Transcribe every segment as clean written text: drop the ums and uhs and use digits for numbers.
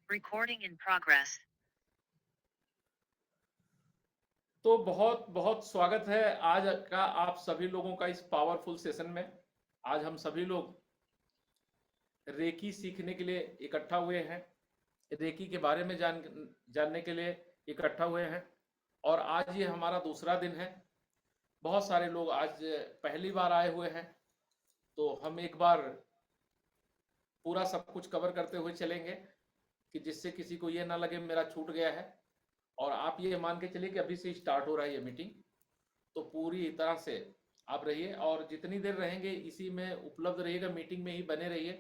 Recording in progress. तो बहुत बहुत स्वागत है आज का आप सभी लोगों का इस पावरफुल सेशन में। आज हम सभी लोग रेकी सीखने के लिए इकट्ठा हुए हैं, रेकी के बारे में जानने के लिए इकट्ठा हुए हैं। और आज ये हमारा दूसरा दिन है। बहुत सारे लोग आज पहली बार आए हुए हैं, तो हम एक बार पूरा सब कुछ कवर करते हुए चलेंगे कि जिससे किसी को ये ना लगे मेरा छूट गया है। और आप ये मान के चलिए कि अभी से स्टार्ट हो रहा है ये मीटिंग, तो पूरी तरह से आप रहिए और जितनी देर रहेंगे इसी में उपलब्ध रहिएगा, मीटिंग में ही बने रहिए।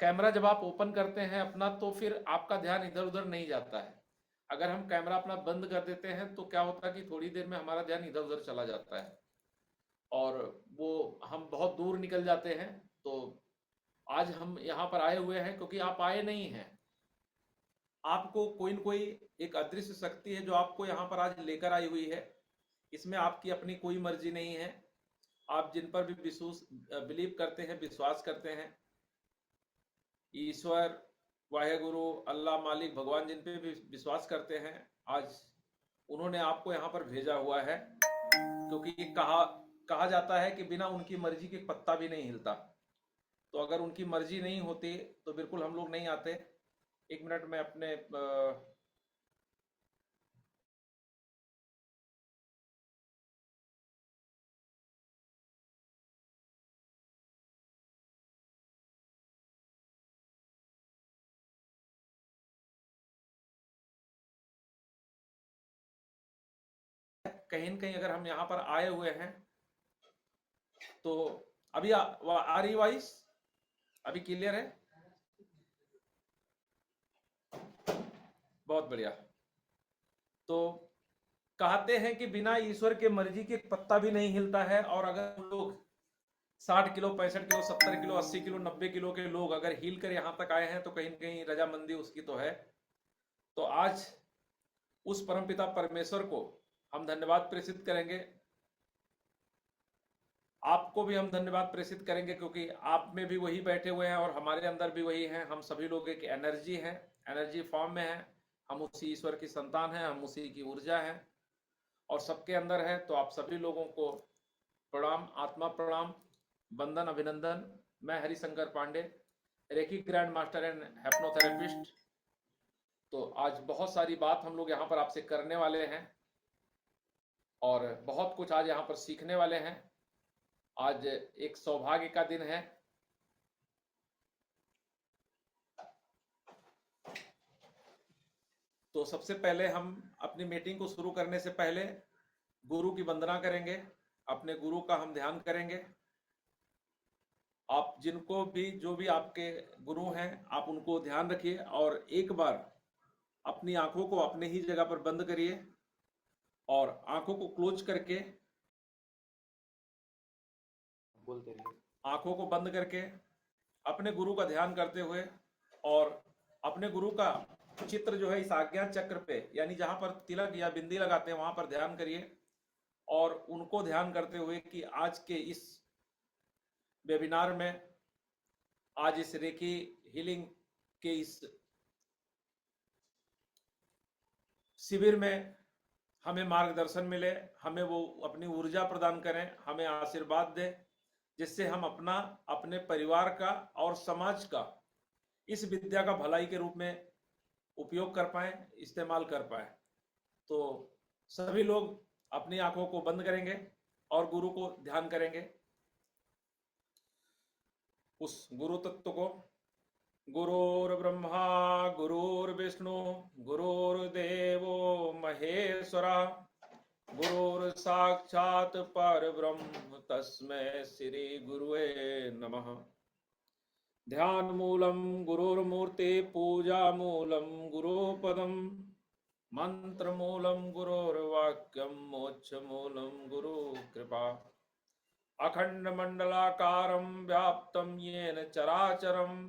कैमरा जब आप ओपन करते हैं अपना, तो फिर आपका ध्यान इधर उधर नहीं जाता है। अगर हम कैमरा अपना बंद कर देते हैं तो क्या होता है कि थोड़ी देर में हमारा ध्यान इधर उधर चला जाता है और वो हम बहुत दूर निकल जाते हैं। तो आज हम यहाँ पर आए हुए हैं क्योंकि आप आए नहीं हैं, आपको कोई न कोई एक अदृश्य शक्ति है जो आपको यहाँ पर आज लेकर आई हुई है। इसमें आपकी अपनी कोई मर्जी नहीं है। आप जिन पर भी बिलीव करते हैं, विश्वास करते हैं, ईश्वर, वाहेगुरु, अल्लाह, मालिक, भगवान, जिन पे भी विश्वास करते हैं, आज उन्होंने आपको यहाँ पर भेजा हुआ है। क्योंकि कहा जाता है कि बिना उनकी मर्जी के पत्ता भी नहीं हिलता। तो अगर उनकी मर्जी नहीं होती तो बिल्कुल हम लोग नहीं आते। एक मिनट में अपने कहीं न कहीं अगर हम यहाँ पर आए हुए हैं तो अभी आ रही वॉइस, अभी क्लियर है? बहुत बढ़िया। तो कहते हैं कि बिना ईश्वर के मर्जी के पत्ता भी नहीं हिलता है। और अगर हम लोग 60 kilo, 65 kilo, 70 kilo, 80 kilo, 90 kilo के लोग अगर हिल कर यहाँ तक आए हैं तो कहीं न कहीं रजामंदी उसकी तो है। तो आज उस परमपिता परमेश्वर को हम धन्यवाद प्रेषित करेंगे। आपको भी हम धन्यवाद प्रेषित करेंगे क्योंकि आप में भी वही बैठे हुए हैं और हमारे अंदर भी वही हैं। हम सभी लोग एक एनर्जी हैं, एनर्जी फॉर्म में हैं। हम उसी ईश्वर की संतान हैं, हम उसी की ऊर्जा हैं और सबके अंदर है। तो आप सभी लोगों को प्रणाम, आत्मा प्रणाम, वंदन, अभिनंदन। मैं Harishankar Pandey, recce grand master and hypnotherapist. तो आज बहुत सारी बात हम लोग यहाँ पर आपसे करने वाले हैं और बहुत कुछ आज यहाँ पर सीखने वाले हैं। आज एक सौभाग्य का दिन है। तो सबसे पहले हम अपनी मीटिंग को शुरू करने से पहले गुरु की वंदना करेंगे, अपने गुरु का हम ध्यान करेंगे। आप जिनको भी, जो भी आपके गुरु हैं, आप उनको ध्यान रखिए और एक बार अपनी आंखों को अपने ही जगह पर बंद करिए और आंखों को क्लोज करके, बोलते रहिए, आंखों को बंद करके अपने गुरु का ध्यान करते हुए और अपने गुरु का चित्र जो है इस आज्ञा चक्र पे, यानी जहां पर तिलक या बिंदी लगाते हैं वहां पर ध्यान करिए और उनको ध्यान करते हुए कि आज के इस वेबिनार में, आज इस रेकी हीलिंग के इस शिविर में हमें मार्गदर्शन मिले, हमें वो अपनी ऊर्जा प्रदान करें, हमें आशीर्वाद दें, जिससे हम अपना, अपने परिवार का और समाज का इस विद्या का भलाई के रूप में उपयोग कर पाए, इस्तेमाल कर पाए। तो सभी लोग अपनी आंखों को बंद करेंगे और गुरु को ध्यान करेंगे, उस गुरु तत्व को। गुरुर्ब्रह्मा गुरुर्विष्णु गुरुर्देवो महेश्वरा, गुरुर्साक्षात् परब्रह्म तस्मै श्री गुरुवे नमः। ध्यान मूलम गुरुर्मूर्ति, पूजा मूलम गुरुपदम, मंत्र मूलम गुरुर्वाक्यम, मोक्ष मूलम गुरु कृपा। अखंड मंडलाकारं व्याप्तं येन चराचरं,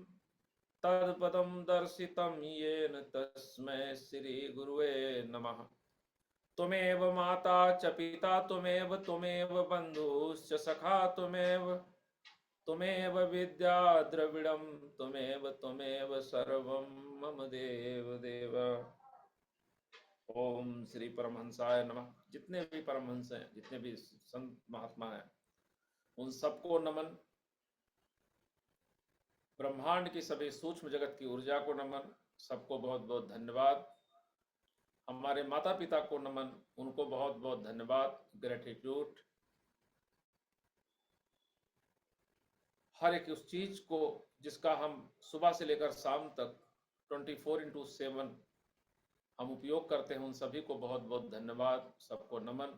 तत्पदं दर्शितं येन तस्मै श्री गुरुवे नमः। त्वमेव माता च पिता त्वमेव, त्वमेव बन्धुश्च सखा त्वमेव, त्वमेव विद्या द्रविड़म त्वमेव सर्वम मम देव देव। ओम श्री परमहंसाय नमः। जितने भी परमहंस हैं, जितने भी संत महात्मा हैं, उन सबको नमन। ब्रह्मांड की सभी सूक्ष्म जगत की ऊर्जा को नमन। सबको बहुत बहुत धन्यवाद। हमारे माता पिता को नमन, उनको बहुत बहुत धन्यवाद, ग्रेटिट्यूड। हर एक उस चीज को जिसका हम सुबह से लेकर शाम तक 24/7 हम उपयोग करते हैं, उन सभी को बहुत बहुत धन्यवाद। सबको नमन।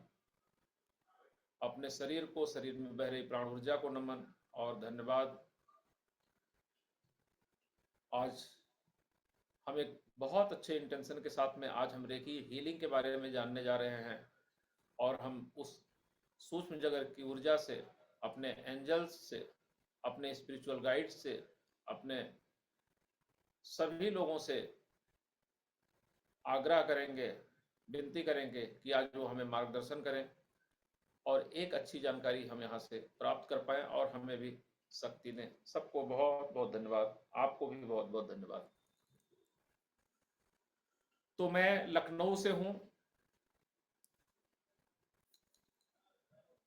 अपने शरीर को, शरीर में बह रही प्राण ऊर्जा को नमन और धन्यवाद। आज हम एक बहुत अच्छे इंटेंशन के साथ में आज हम रेकी हीलिंग के बारे में जानने जा रहे हैं और हम उस सूक्ष्म जगत की ऊर्जा से, अपने एंजल्स से, अपने स्पिरिचुअल गाइड से, अपने सभी लोगों से आग्रह करेंगे, विनती करेंगे कि आज वो हमें मार्गदर्शन करें और एक अच्छी जानकारी हम यहाँ से प्राप्त कर पाएं और हमें भी शक्ति दें। सबको बहुत बहुत धन्यवाद। आपको भी बहुत बहुत धन्यवाद। तो मैं लखनऊ से हूं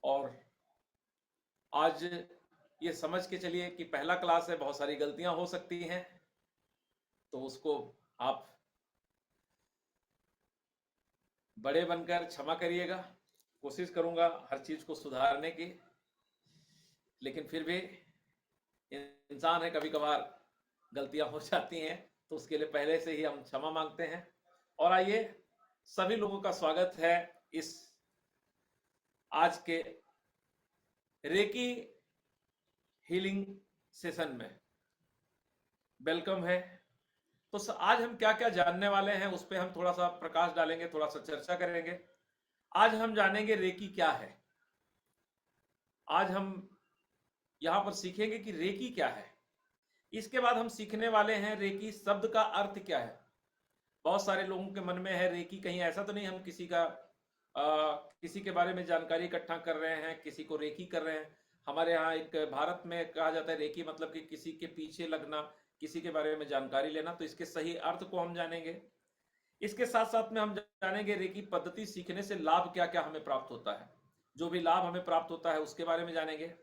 और आज ये समझ के चलिए कि पहला क्लास है, बहुत सारी गलतियां हो सकती हैं, तो उसको आप बड़े बनकर क्षमा करिएगा। कोशिश करूंगा हर चीज को सुधारने की, लेकिन फिर भी इंसान है, कभी कभार गलतियां हो जाती हैं, तो उसके लिए पहले से ही हम क्षमा मांगते हैं। और आइए, सभी लोगों का स्वागत है इस आज के रेकी हीलिंग सेशन में। वेलकम है। तो आज हम क्या क्या जानने वाले हैं उस पर हम थोड़ा सा प्रकाश डालेंगे, थोड़ा सा चर्चा करेंगे। आज हम जानेंगे रेकी क्या है। आज हम यहां पर सीखेंगे कि रेकी क्या है। इसके बाद हम सीखने वाले हैं रेकी शब्द का अर्थ क्या है। बहुत सारे लोगों के मन में है रेकी, कहीं ऐसा तो नहीं हम किसी के बारे में जानकारी इकट्ठा कर रहे हैं, किसी को रेकी कर रहे हैं। हमारे यहाँ एक भारत में कहा जाता है रेकी मतलब कि किसी के पीछे लगना, किसी के बारे में जानकारी लेना। तो इसके सही अर्थ को हम जानेंगे। इसके साथ साथ में हम जानेंगे रेकी पद्धति सीखने से लाभ क्या क्या हमें प्राप्त होता है। जो भी लाभ हमें प्राप्त होता है उसके बारे में जानेंगे।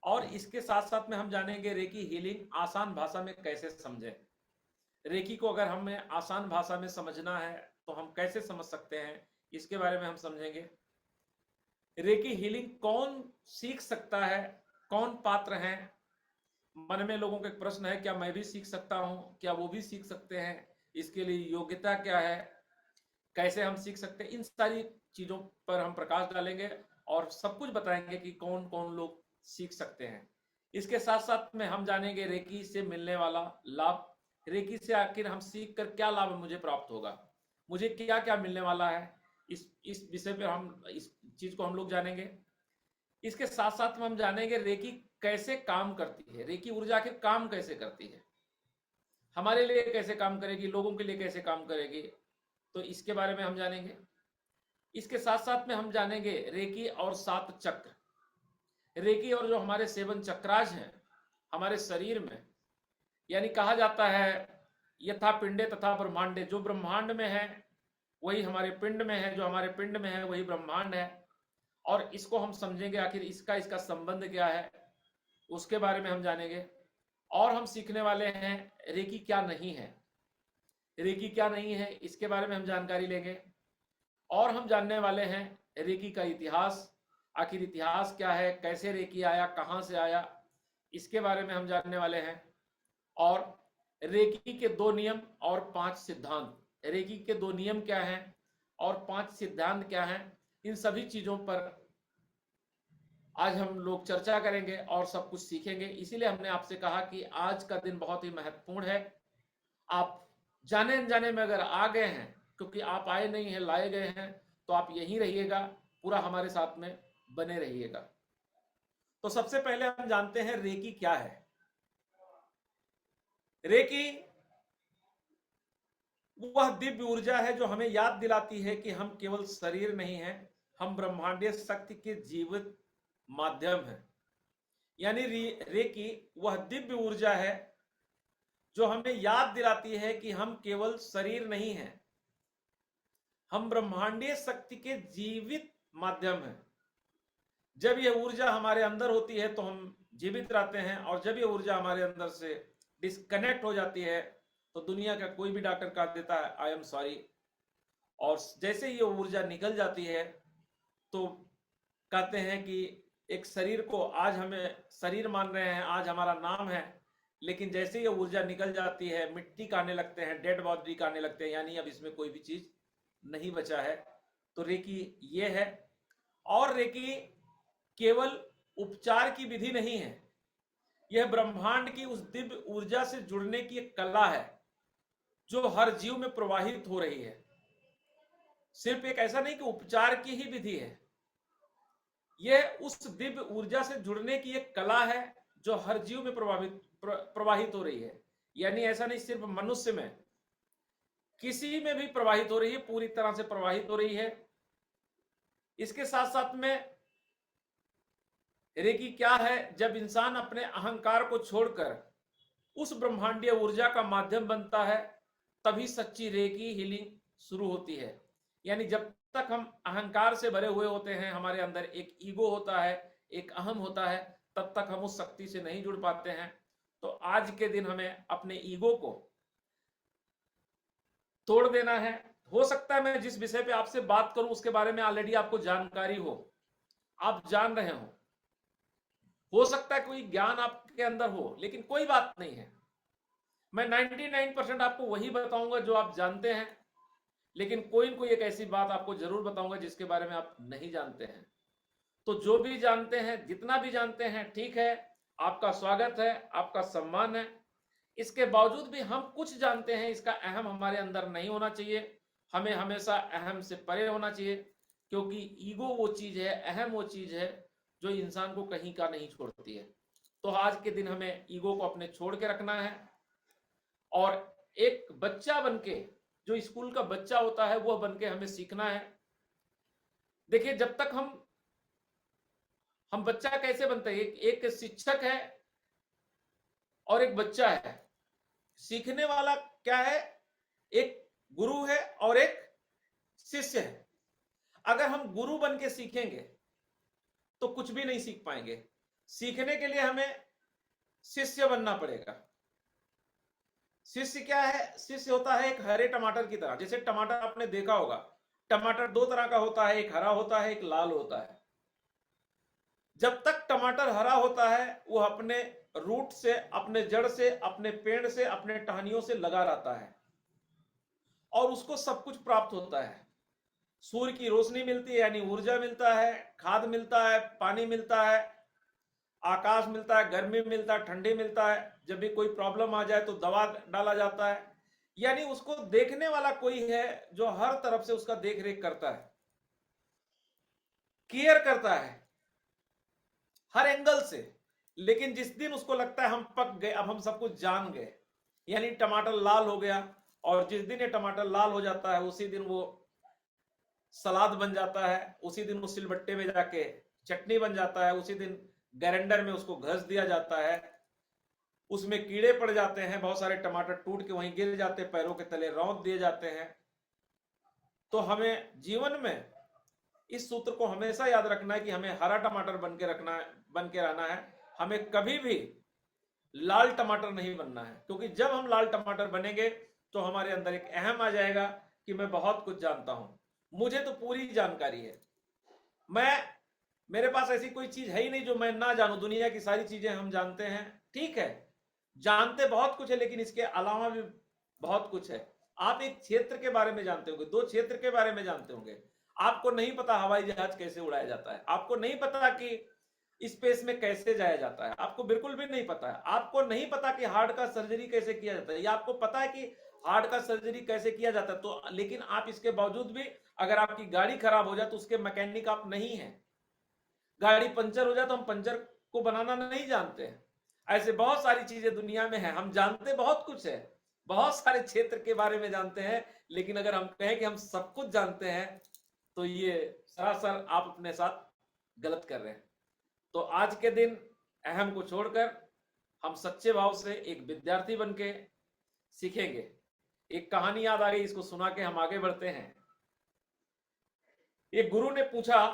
और इसके साथ साथ में हम जानेंगे रेकी हीलिंग आसान भाषा में कैसे समझें। रेकी को अगर हमें आसान भाषा में समझना है तो हम कैसे समझ सकते हैं, इसके बारे में हम समझेंगे। रेकी हीलिंग कौन सीख सकता है, कौन पात्र हैं। मन में लोगों का एक प्रश्न है, क्या मैं भी सीख सकता हूं, क्या वो भी सीख सकते हैं, इसके लिए योग्यता क्या है, कैसे हम सीख सकते हैं। इन सारी चीजों पर हम प्रकाश डालेंगे और सब कुछ बताएंगे कि कौन कौन लोग सीख सकते हैं। इसके साथ साथ में हम जानेंगे रेकी से मिलने वाला लाभ। रेकी से आखिर हम सीख कर क्या लाभ मुझे प्राप्त होगा, मुझे क्या क्या मिलने वाला है, इस विषय पर हम इस चीज को हम लोग जानेंगे। इसके साथ साथ में हम जानेंगे रेकी कैसे काम करती है, रेकी ऊर्जा के काम कैसे करती है, हमारे लिए कैसे काम करेगी, लोगों के लिए कैसे काम करेगी, तो इसके बारे में हम जानेंगे। इसके साथ साथ में हम जानेंगे रेकी और 7 चक्र। रेकी और जो हमारे 7 चक्राज हैं हमारे शरीर में, यानी कहा जाता है यथा पिंडे तथा ब्रह्मांडे। जो ब्रह्मांड में है वही हमारे पिंड में है, जो हमारे पिंड में है वही ब्रह्मांड है। और इसको हम समझेंगे आखिर इसका संबंध क्या है, उसके बारे में हम जानेंगे। और हम सीखने वाले हैं रेकी क्या नहीं है। रेकी क्या नहीं है इसके बारे में हम जानकारी लेंगे। और हम जानने वाले हैं रेकी का इतिहास, आखिर इतिहास क्या है, कैसे रेकी आया, कहां से आया, इसके बारे में हम जानने वाले हैं। और रेकी के 2 नियम और 5 सिद्धांत, रेकी के 2 नियम क्या हैं और 5 सिद्धांत क्या हैं, इन सभी चीजों पर आज हम लोग चर्चा करेंगे और सब कुछ सीखेंगे। इसीलिए हमने आपसे कहा कि आज का दिन बहुत ही महत्वपूर्ण है। आप जाने अनजाने में अगर आ गए हैं, क्योंकि आप आए नहीं हैं, लाए गए हैं, तो आप यहीं रहिएगा, पूरा हमारे साथ में बने रहिएगा। तो सबसे पहले हम जानते हैं रेकी क्या है। रेकी वह दिव्य ऊर्जा है जो हमें याद दिलाती है कि हम केवल शरीर नहीं हैं, हम ब्रह्मांडीय शक्ति के जीवित माध्यम हैं। यानी रेकी वह दिव्य ऊर्जा है जो हमें याद दिलाती है कि हम केवल शरीर नहीं हैं, हम ब्रह्मांडीय शक्ति के जीवित माध्यम हैं। जब यह ऊर्जा हमारे अंदर होती है तो हम जीवित रहते हैं, और जब यह ऊर्जा हमारे अंदर से डिस्कनेक्ट हो जाती है तो दुनिया का कोई भी डॉक्टर कह देता है आई एम सॉरी। और जैसे ही ये ऊर्जा निकल जाती है तो कहते हैं कि एक शरीर को आज हमें शरीर मान रहे हैं, आज हमारा नाम है, लेकिन जैसे ही ये ऊर्जा निकल जाती है मिट्टी का आने लगते हैं, डेड बॉडी का आने लगते हैं, यानी अब इसमें कोई भी चीज नहीं बचा है। तो रेकी ये है। और रेकी केवल उपचार की विधि नहीं है, यह ब्रह्मांड की उस दिव्य ऊर्जा से जुड़ने की एक कला है जो हर जीव में प्रवाहित हो रही है। सिर्फ एक ऐसा नहीं कि उपचार की ही विधि है, यह उस दिव्य ऊर्जा से जुड़ने की एक कला है जो हर जीव में प्रवाहित हो रही है। यानी ऐसा नहीं सिर्फ मनुष्य में, किसी में भी प्रवाहित हो रही है, पूरी तरह से प्रवाहित हो रही है। इसके साथ साथ में रेकी क्या है, जब इंसान अपने अहंकार को छोड़कर उस ब्रह्मांडीय ऊर्जा का माध्यम बनता है तभी सच्ची रेकी हीलिंग शुरू होती है। यानी जब तक हम अहंकार से भरे हुए होते हैं, हमारे अंदर एक ईगो होता है, एक अहम होता है, तब तक हम उस शक्ति से नहीं जुड़ पाते हैं। तो आज के दिन हमें अपने ईगो को तोड़ देना है। हो सकता है मैं जिस विषय पे आपसे बात करूं उसके बारे में ऑलरेडी आपको जानकारी हो, आप जान रहे हो सकता है कोई ज्ञान आपके अंदर हो, लेकिन कोई बात नहीं है। मैं 99% आपको वही बताऊंगा जो आप जानते हैं, लेकिन कोई न कोई एक ऐसी बात आपको जरूर बताऊंगा जिसके बारे में आप नहीं जानते हैं। तो जो भी जानते हैं, जितना भी जानते हैं, ठीक है, आपका स्वागत है, आपका सम्मान है। इसके बावजूद भी हम कुछ जानते हैं, इसका अहम हमारे अंदर नहीं होना चाहिए। हमें हमेशा अहम से परे होना चाहिए, क्योंकि ईगो वो चीज है, अहम वो चीज है जो इंसान को कहीं का नहीं छोड़ती है। तो आज के दिन हमें ईगो को अपने छोड़ के रखना है, और एक बच्चा बनके, जो स्कूल का बच्चा होता है वह बनके हमें सीखना है। देखिए, जब तक हम बच्चा कैसे बनते हैं, एक शिक्षक है और एक बच्चा है। सीखने वाला क्या है, एक गुरु है और एक शिष्य है। अगर हम गुरु बन के सीखेंगे तो कुछ भी नहीं सीख पाएंगे। सीखने के लिए हमें शिष्य बनना पड़ेगा। शिष्य क्या है, शिष्य होता है एक हरे टमाटर की तरह। जैसे टमाटर आपने देखा होगा, टमाटर दो तरह का होता है, एक हरा होता है, एक लाल होता है। जब तक टमाटर हरा होता है वो अपने रूट से, अपने जड़ से, अपने पेड़ से, अपने टहनियों से लगा रहता है और उसको सब कुछ प्राप्त होता है। सूर्य की रोशनी मिलती है यानी ऊर्जा मिलता है, खाद मिलता है, पानी मिलता है, आकाश मिलता है, गर्मी मिलता है, ठंडी मिलता है। जब भी कोई प्रॉब्लम आ जाए तो दवा डाला जाता है। यानी उसको देखने वाला कोई है जो हर तरफ से उसका देख रेख करता है, केयर करता है हर एंगल से। लेकिन जिस दिन उसको लगता है हम पक गए, अब हम सब कुछ जान गए, यानी टमाटर लाल हो गया, और जिस दिन ये टमाटर लाल हो जाता है उसी दिन वो सलाद बन जाता है, उसी दिन वो सिलबट्टे में जाके चटनी बन जाता है, उसी दिन ग्राइंडर में उसको घस दिया जाता है, उसमें कीड़े पड़ जाते हैं, बहुत सारे टमाटर टूट के वहीं गिर जाते, पैरों के तले रौंद दिए जाते हैं। तो हमें जीवन में इस सूत्र को हमेशा याद रखना है कि हमें हरा टमाटर बन के रहना है। हमें कभी भी लाल टमाटर नहीं बनना है, क्योंकि जब हम लाल टमाटर बनेंगे तो हमारे अंदर एक अहम आ जाएगा कि मैं बहुत कुछ जानता हूं, मुझे तो पूरी जानकारी है, मेरे पास ऐसी कोई चीज है ही नहीं जो मैं ना जानूं। दुनिया की सारी चीजें हम जानते हैं, ठीक है, जानते बहुत कुछ है, लेकिन इसके अलावा भी बहुत कुछ है। आप एक क्षेत्र के बारे में जानते होंगे, दो क्षेत्र के बारे में जानते होंगे। आपको नहीं पता हवाई जहाज कैसे उड़ाया जाता है, आपको नहीं पता कि स्पेस में कैसे जाया जाता है, आपको बिल्कुल भी नहीं पता है। आपको नहीं पता कि हार्ट का सर्जरी कैसे किया जाता है, या आपको पता है कि हार्ट का सर्जरी कैसे किया जाता है, तो लेकिन आप इसके बावजूद भी, अगर आपकी गाड़ी खराब हो जाए तो उसके मैकेनिक आप नहीं है। गाड़ी पंचर हो जाए तो हम पंचर को बनाना नहीं जानते हैं। ऐसे बहुत सारी चीजें दुनिया में है, हम जानते बहुत कुछ है, बहुत सारे क्षेत्र के बारे में जानते हैं, लेकिन अगर हम कहें कि हम सब कुछ जानते हैं तो ये सरासर आप अपने साथ गलत कर रहे हैं। तो आज के दिन अहम को छोड़कर हम सच्चे भाव से एक विद्यार्थी बन के सीखेंगे। एक कहानी याद आ गई, इसको सुना के हम आगे बढ़ते हैं। एक गुरु ने पूछा,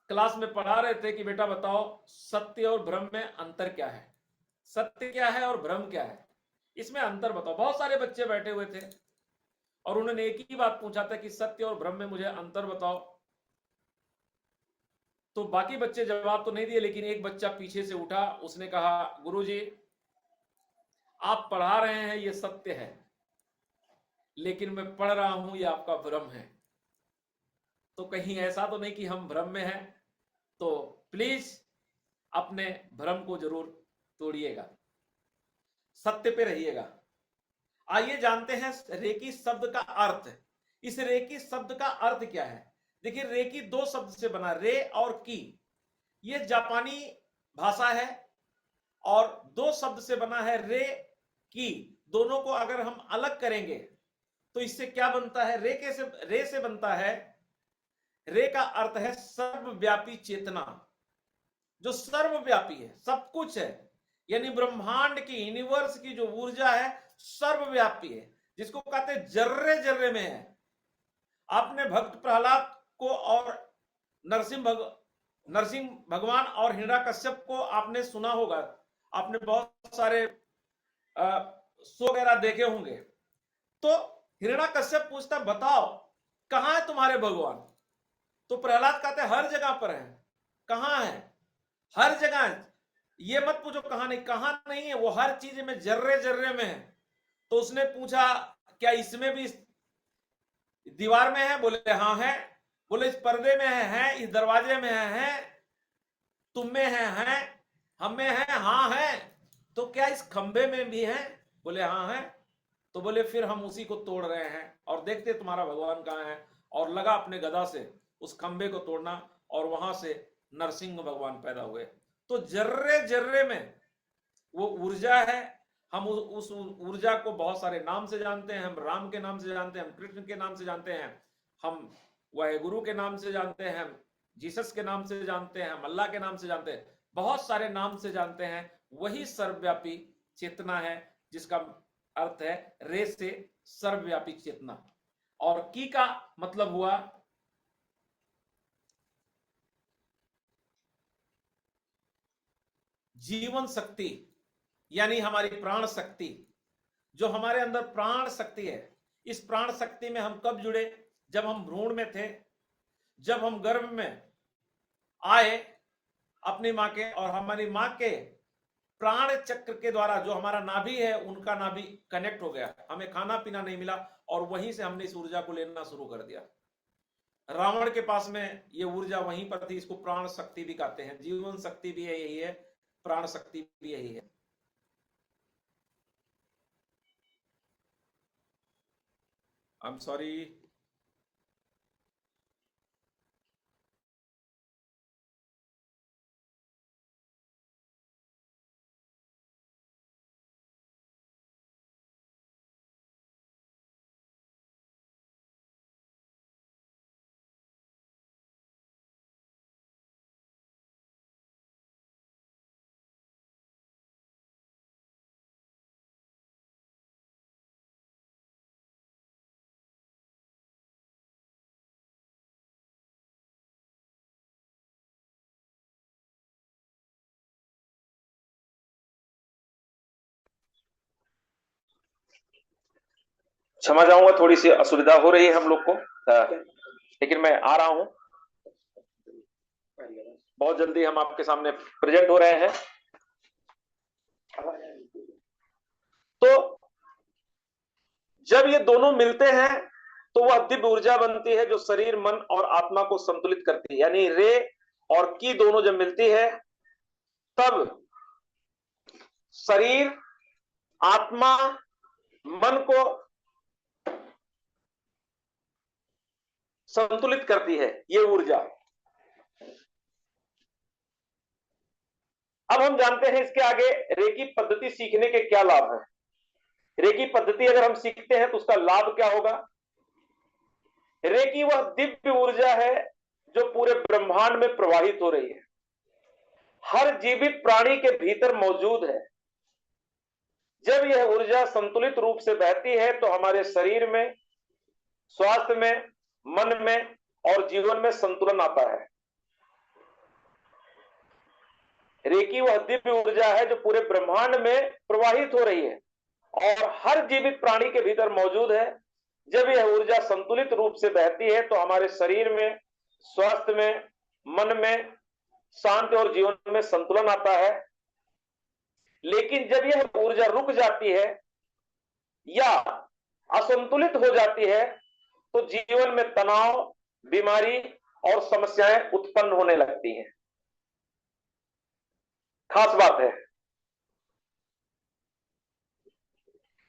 क्लास में पढ़ा रहे थे कि बेटा बताओ सत्य और भ्रम में अंतर क्या है, सत्य क्या है और भ्रम क्या है, इसमें अंतर बताओ। बहुत सारे बच्चे बैठे हुए थे और उन्होंने एक ही बात पूछा था कि सत्य और भ्रम में मुझे अंतर बताओ। तो बाकी बच्चे जवाब तो नहीं दिए, लेकिन एक बच्चा पीछे से उठा, उसने कहा गुरुजी आप पढ़ा रहे हैं ये सत्य है, लेकिन मैं पढ़ रहा हूं ये आपका भ्रम है। तो कहीं ऐसा तो नहीं कि हम भ्रम में हैं? तो प्लीज अपने भ्रम को जरूर तोड़िएगा, सत्य पे रहिएगा। आइए जानते हैं रेकी शब्द का अर्थ। इस रेकी शब्द का अर्थ क्या है? देखिए रेकी दो शब्द से बना, रे और की। ये जापानी भाषा है और दो शब्द से बना है, रे की। दोनों को अगर हम अलग करेंगे तो इससे क्या बनता है? रे से बनता है, रे का अर्थ है सर्वव्यापी चेतना, जो सर्वव्यापी है, सब कुछ है। यानी ब्रह्मांड की, यूनिवर्स की जो ऊर्जा है सर्वव्यापी है, जिसको कहते हैं जर्रे जर्रे में है। आपने भक्त प्रहलाद को और नरसिंह भगवान और हिरण्यकश्यप को आपने सुना होगा, आपने बहुत सारे शो वगैरह देखे होंगे। तो हिरण्यकश्यप पूछता बताओ कहां है तुम्हारे भगवान? तो प्रहलाद कहते हर जगह पर है। कहां है? हर जगह है। ये मत पूछो कहां नहीं, कहां नहीं है, वो हर चीज में जर्रे जर्रे में है। तो उसने पूछा क्या इसमें भी, दीवार में है? बोले हाँ है। बोले इस पर्दे में है, इस दरवाजे में है, तुम में है, हम में है, हाँ है। तो क्या इस खंबे में भी है? बोले हाँ है। तो बोले फिर हम उसी को तोड़ रहे हैं और देखते तुम्हारा भगवान कहाँ है। और लगा अपने गदा से उस खंबे को तोड़ना और वहां से नरसिंह भगवान पैदा हुए। तो जर्रे जर्रे में वो ऊर्जा है। हम उस ऊर्जा को बहुत सारे नाम से जानते हैं। हम राम के नाम से जानते हैं, हम कृष्ण के नाम से जानते हैं, हम वाहेगुरु के नाम से जानते हैं, हम जीसस के नाम से जानते हैं, हम अल्लाह के नाम से जानते हैं, बहुत सारे नाम से जानते हैं। वही सर्वव्यापी चेतना है, जिसका अर्थ है रे से सर्वव्यापी चेतना। और की का मतलब हुआ जीवन शक्ति, यानी हमारी प्राण शक्ति। जो हमारे अंदर प्राण शक्ति है, इस प्राण शक्ति में हम कब जुड़े? जब हम भ्रूण में थे, जब हम गर्भ में आए अपनी मां के, और हमारी मां के प्राण चक्र के द्वारा जो हमारा नाभि है, उनका नाभि कनेक्ट हो गया, हमें खाना पीना नहीं मिला और वहीं से हमने इस ऊर्जा को लेना शुरू कर दिया। रावण के पास में ये ऊर्जा वहीं पर थी। इसको प्राण शक्ति भी कहते हैं, जीवन शक्ति भी है यही है, प्राण शक्ति भी यही है। आई एम सॉरी, क्षमा चाहूंगा, थोड़ी सी असुविधा हो रही है हम लोग को, लेकिन मैं आ रहा हूं। बहुत जल्दी हम आपके सामने प्रेजेंट हो रहे हैं। तो जब ये दोनों मिलते हैं तो वह दिव्य ऊर्जा बनती है, जो शरीर, मन और आत्मा को संतुलित करती है। यानी रे और की दोनों जब मिलती है, तब शरीर, आत्मा, मन को संतुलित करती है ये ऊर्जा। अब हम जानते हैं इसके आगे रेकी पद्धति सीखने के क्या लाभ हैं। रेकी पद्धति अगर हम सीखते हैं तो उसका लाभ क्या होगा? रेकी वह दिव्य ऊर्जा है जो पूरे ब्रह्मांड में प्रवाहित हो रही है। हर जीवित प्राणी के भीतर मौजूद है। जब यह ऊर्जा संतुलित रूप से बहती है तो हमारे शरीर में, स्वास्थ्य में, मन में और जीवन में संतुलन आता है। रेकी वह दिव्य ऊर्जा है जो पूरे ब्रह्मांड में प्रवाहित हो रही है और हर जीवित प्राणी के भीतर मौजूद है। जब यह ऊर्जा संतुलित रूप से बहती है तो हमारे शरीर में, स्वास्थ्य में, मन में, शांति और जीवन में संतुलन आता है। लेकिन जब यह ऊर्जा रुक जाती है या असंतुलित हो जाती है तो जीवन में तनाव, बीमारी और समस्याएं उत्पन्न होने लगती हैं। खास बात है,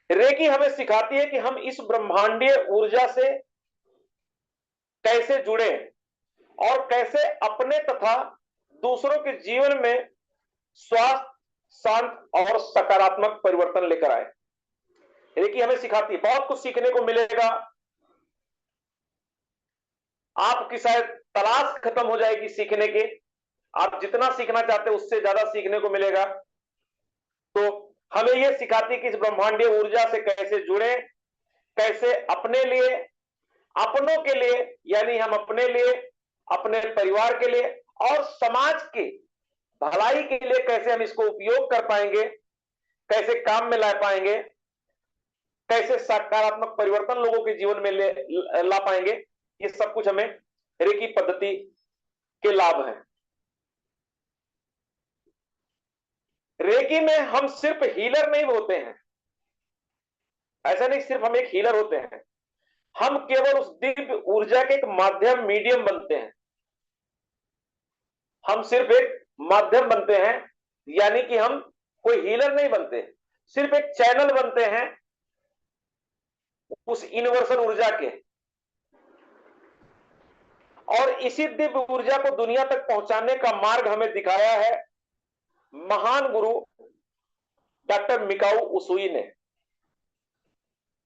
रेकी हमें सिखाती है कि हम इस ब्रह्मांडीय ऊर्जा से कैसे जुड़े और कैसे अपने तथा दूसरों के जीवन में स्वास्थ्य, शांत और सकारात्मक परिवर्तन लेकर आए। रेकी हमें सिखाती है, बहुत कुछ सीखने को मिलेगा। आपकी शायद तलाश खत्म हो जाएगी सीखने की, आप जितना सीखना चाहते हैं उससे ज्यादा सीखने को मिलेगा। तो हमें यह सिखाती है कि इस ब्रह्मांडीय ऊर्जा से कैसे जुड़े, कैसे अपने लिए, अपनों के लिए, यानी हम अपने लिए, अपने परिवार के लिए और समाज की भलाई के लिए कैसे हम इसको उपयोग कर पाएंगे, कैसे काम में ला पाएंगे, कैसे सकारात्मक परिवर्तन लोगों के जीवन में ला पाएंगे, ये सब कुछ हमें रेकी पद्धति के लाभ हैं। रेकी में हम सिर्फ हीलर नहीं होते हैं, ऐसा नहीं सिर्फ हम एक हीलर होते हैं, हम केवल उस दिव्य ऊर्जा के एक माध्यम, मीडियम बनते हैं। हम सिर्फ एक माध्यम बनते हैं, यानी कि हम कोई हीलर नहीं बनते, सिर्फ एक चैनल बनते हैं उस यूनिवर्सल ऊर्जा के। और इसी दिव्य ऊर्जा को दुनिया तक पहुंचाने का मार्ग हमें दिखाया है महान गुरु डॉक्टर मिकाओ उसूई ने।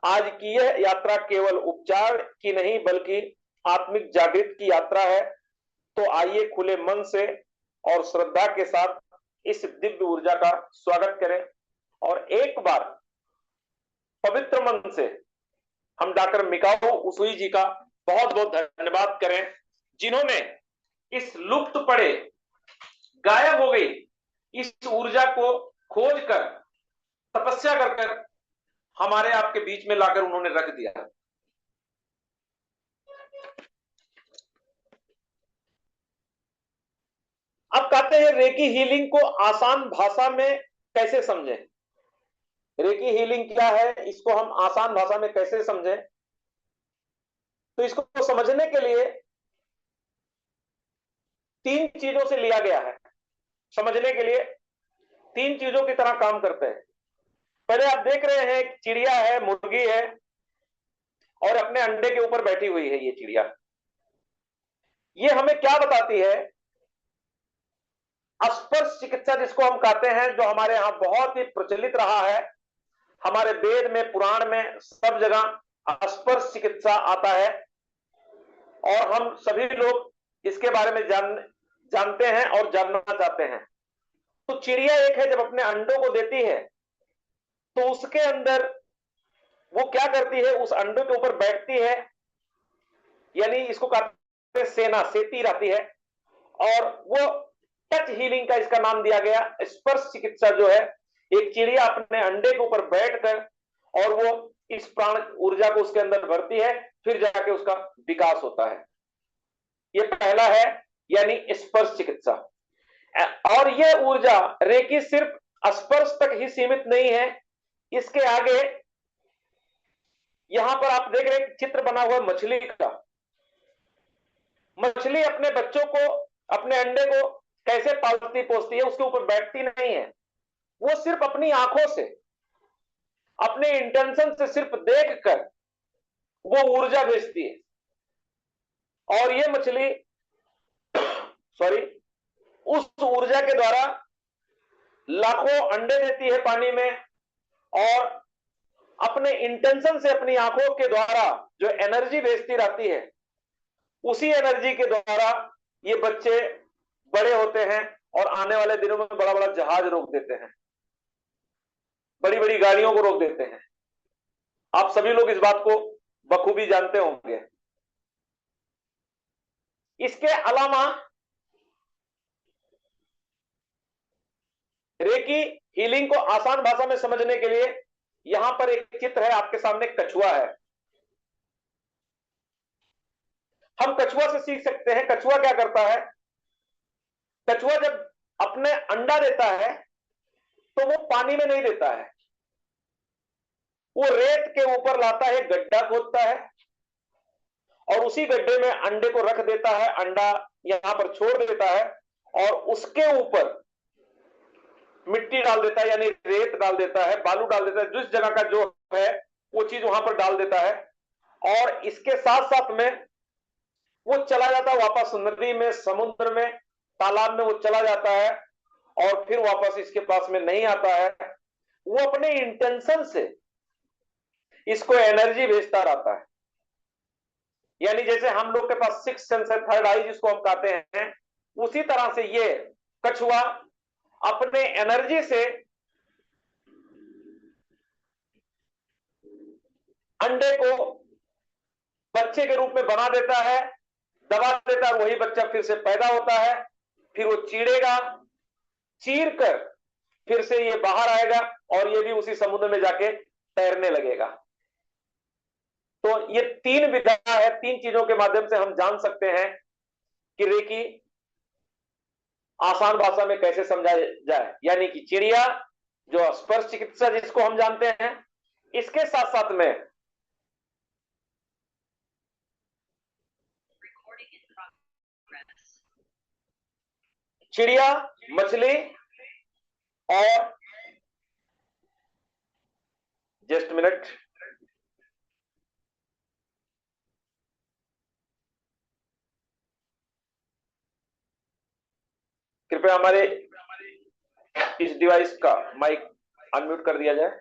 आज की यह यात्रा केवल उपचार की नहीं बल्कि आत्मिक जागृति की यात्रा है। तो आइए खुले मन से और श्रद्धा के साथ इस दिव्य ऊर्जा का स्वागत करें और एक बार पवित्र मन से हम डॉक्टर मिकाओ उसूई जी का बहुत बहुत धन्यवाद करें, जिन्होंने इस लुप्त पड़े, गायब हो गई इस ऊर्जा को खोजकर, तपस्या कर हमारे आपके बीच में लाकर उन्होंने रख दिया। अब कहते हैं रेकी हीलिंग को आसान भाषा में कैसे समझें। रेकी हीलिंग क्या है, इसको हम आसान भाषा में कैसे समझें। तो इसको समझने के लिए 3 चीजों से लिया गया है। समझने के लिए 3 चीजों की तरह काम करते हैं। पहले आप देख रहे हैं चिड़िया है, मुर्गी है और अपने अंडे के ऊपर बैठी हुई है ये चिड़िया। ये हमें क्या बताती है? स्पर्श चिकित्सा जिसको हम कहते हैं, जो हमारे यहां बहुत ही प्रचलित रहा है, हमारे वेद में, पुराण में, सब जगह स्पर्श चिकित्सा आता है और हम सभी लोग इसके बारे में जानते हैं और जानना चाहते हैं। तो चिड़िया एक है, जब अपने अंडों को देती है तो उसके अंदर वो क्या करती है, उस अंडों के ऊपर बैठती है, यानी इसको कहते हैं सेना, सेती रहती है। और वो टच हीलिंग का इसका नाम दिया गया। स्पर्श चिकित्सा जो है, एक चिड़िया अपने अंडे के ऊपर बैठकर और वो इस प्राण ऊर्जा को उसके अंदर भरती है, फिर जाके उसका विकास होता है। ये पहला है, यानी स्पर्श चिकित्सा। और यह ऊर्जा रेकी सिर्फ स्पर्श तक ही सीमित नहीं है, इसके आगे यहां पर आप देख रहे हैं चित्र बना हुआ मछली का। मछली अपने बच्चों को, अपने अंडे को कैसे पालती पोसती है, उसके ऊपर बैठती नहीं है, वो सिर्फ अपनी आंखों से, अपने इंटेंशन से सिर्फ देखकर वो ऊर्जा भेजती है। और ये मछली उस ऊर्जा के द्वारा लाखों अंडे देती है पानी में, और अपने इंटेंशन से अपनी आंखों के द्वारा जो एनर्जी भेजती रहती है, उसी एनर्जी के द्वारा ये बच्चे बड़े होते हैं और आने वाले दिनों में बड़ा बड़ा जहाज रोक देते हैं, बड़ी बड़ी गाड़ियों को रोक देते हैं। आप सभी लोग इस बात को बखूबी जानते होंगे। इसके अलावा रेकी हीलिंग को आसान भाषा में समझने के लिए यहां पर एक चित्र है, आपके सामने कछुआ है। हम कछुआ से सीख सकते हैं। कछुआ क्या करता है? कछुआ जब अपने अंडा देता है तो वो पानी में नहीं देता है, वो रेत के ऊपर लाता है, गड्ढा खोदता है और उसी गड्ढे में अंडे को रख देता है, अंडा यहां पर छोड़ देता है और उसके ऊपर मिट्टी डाल देता है, यानी रेत डाल देता है, बालू डाल देता है, जिस जगह का जो है वो चीज वहां पर डाल देता है और इसके साथ साथ में वो चला जाता है वापस नदी में, समुद्र में, तालाब में वो चला जाता है और फिर वापस इसके पास में नहीं आता है। वो अपने इंटेंशन से इसको एनर्जी भेजता रहता है। यानी जैसे हम लोग के पास सिक्स सेंस है, थर्ड आई जिसको हम कहते हैं, उसी तरह से ये कछुआ अपने एनर्जी से अंडे को बच्चे के रूप में बना देता है, दबा देता है, वही बच्चा फिर से पैदा होता है, फिर वो चीरेगा, चीर कर फिर से ये बाहर आएगा और ये भी उसी समुद्र में जाके तैरने लगेगा। तो ये तीन विधा है, तीन चीजों के माध्यम से हम जान सकते हैं कि रेकी आसान भाषा में कैसे समझाया जाए। यानी कि चिड़िया जो स्पर्श चिकित्सा जिसको हम जानते हैं, इसके साथ साथ में चिड़िया, मछली और जस्ट मिनट, कृपया हमारे इस डिवाइस का माइक अनम्यूट कर दिया जाए,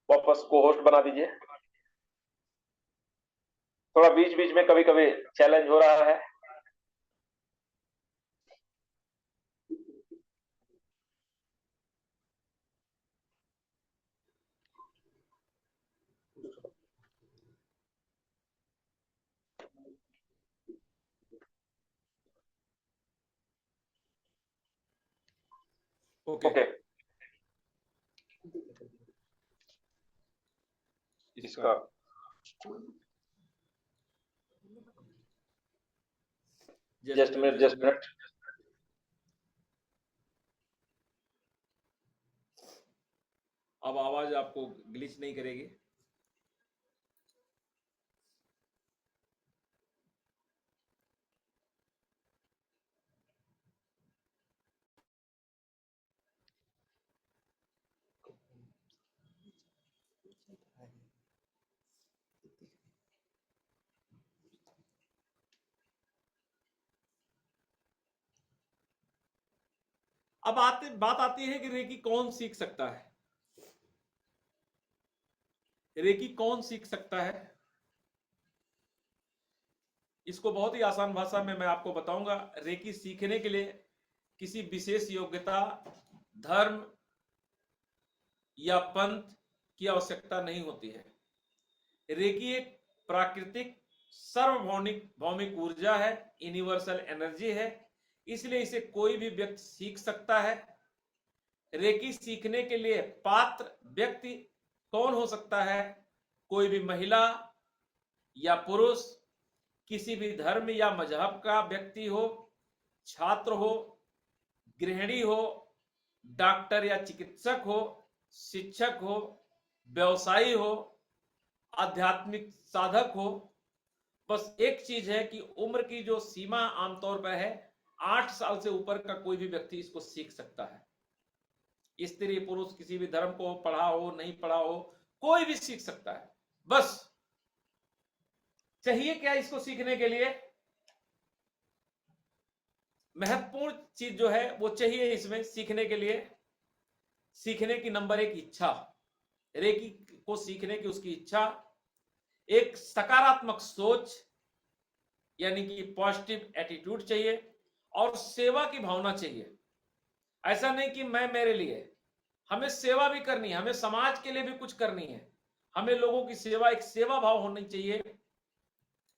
वापस को होस्ट बना दीजिए। थोड़ा बीच बीच में कभी कभी चैलेंज हो रहा है। ओके। इसका जस्ट मिनट अब आवाज आपको ग्लिच नहीं करेगी। अब बात आती है कि रेकी कौन सीख सकता है। रेकी कौन सीख सकता है, इसको बहुत ही आसान भाषा में मैं आपको बताऊंगा। रेकी सीखने के लिए किसी विशेष योग्यता, धर्म या पंथ की आवश्यकता नहीं होती है। रेकी एक प्राकृतिक सार्वभौमिक ऊर्जा है, यूनिवर्सल एनर्जी है, इसलिए इसे कोई भी व्यक्ति सीख सकता है। रेकी सीखने के लिए पात्र व्यक्ति कौन हो सकता है? कोई भी महिला या पुरुष, किसी भी धर्म या मजहब का व्यक्ति हो, छात्र हो, गृहिणी हो, डॉक्टर या चिकित्सक हो, शिक्षक हो, व्यवसायी हो, आध्यात्मिक साधक हो। बस एक चीज है कि उम्र की जो सीमा आमतौर पर है 8 साल से ऊपर का कोई भी व्यक्ति इसको सीख सकता है। स्त्री पुरुष किसी भी धर्म को पढ़ा हो नहीं पढ़ा हो, कोई भी सीख सकता है। बस चाहिए क्या इसको सीखने के लिए? महत्वपूर्ण चीज जो है वो चाहिए इसमें सीखने के लिए, सीखने की नंबर 1 इच्छा। रेकी को सीखने की उसकी इच्छा, एक सकारात्मक सोच यानी कि पॉजिटिव एटीट्यूड चाहिए और सेवा की भावना चाहिए। ऐसा नहीं कि मैं मेरे लिए, हमें सेवा भी करनी है, हमें समाज के लिए भी कुछ करनी है, हमें लोगों की सेवा, एक सेवा भाव होनी चाहिए।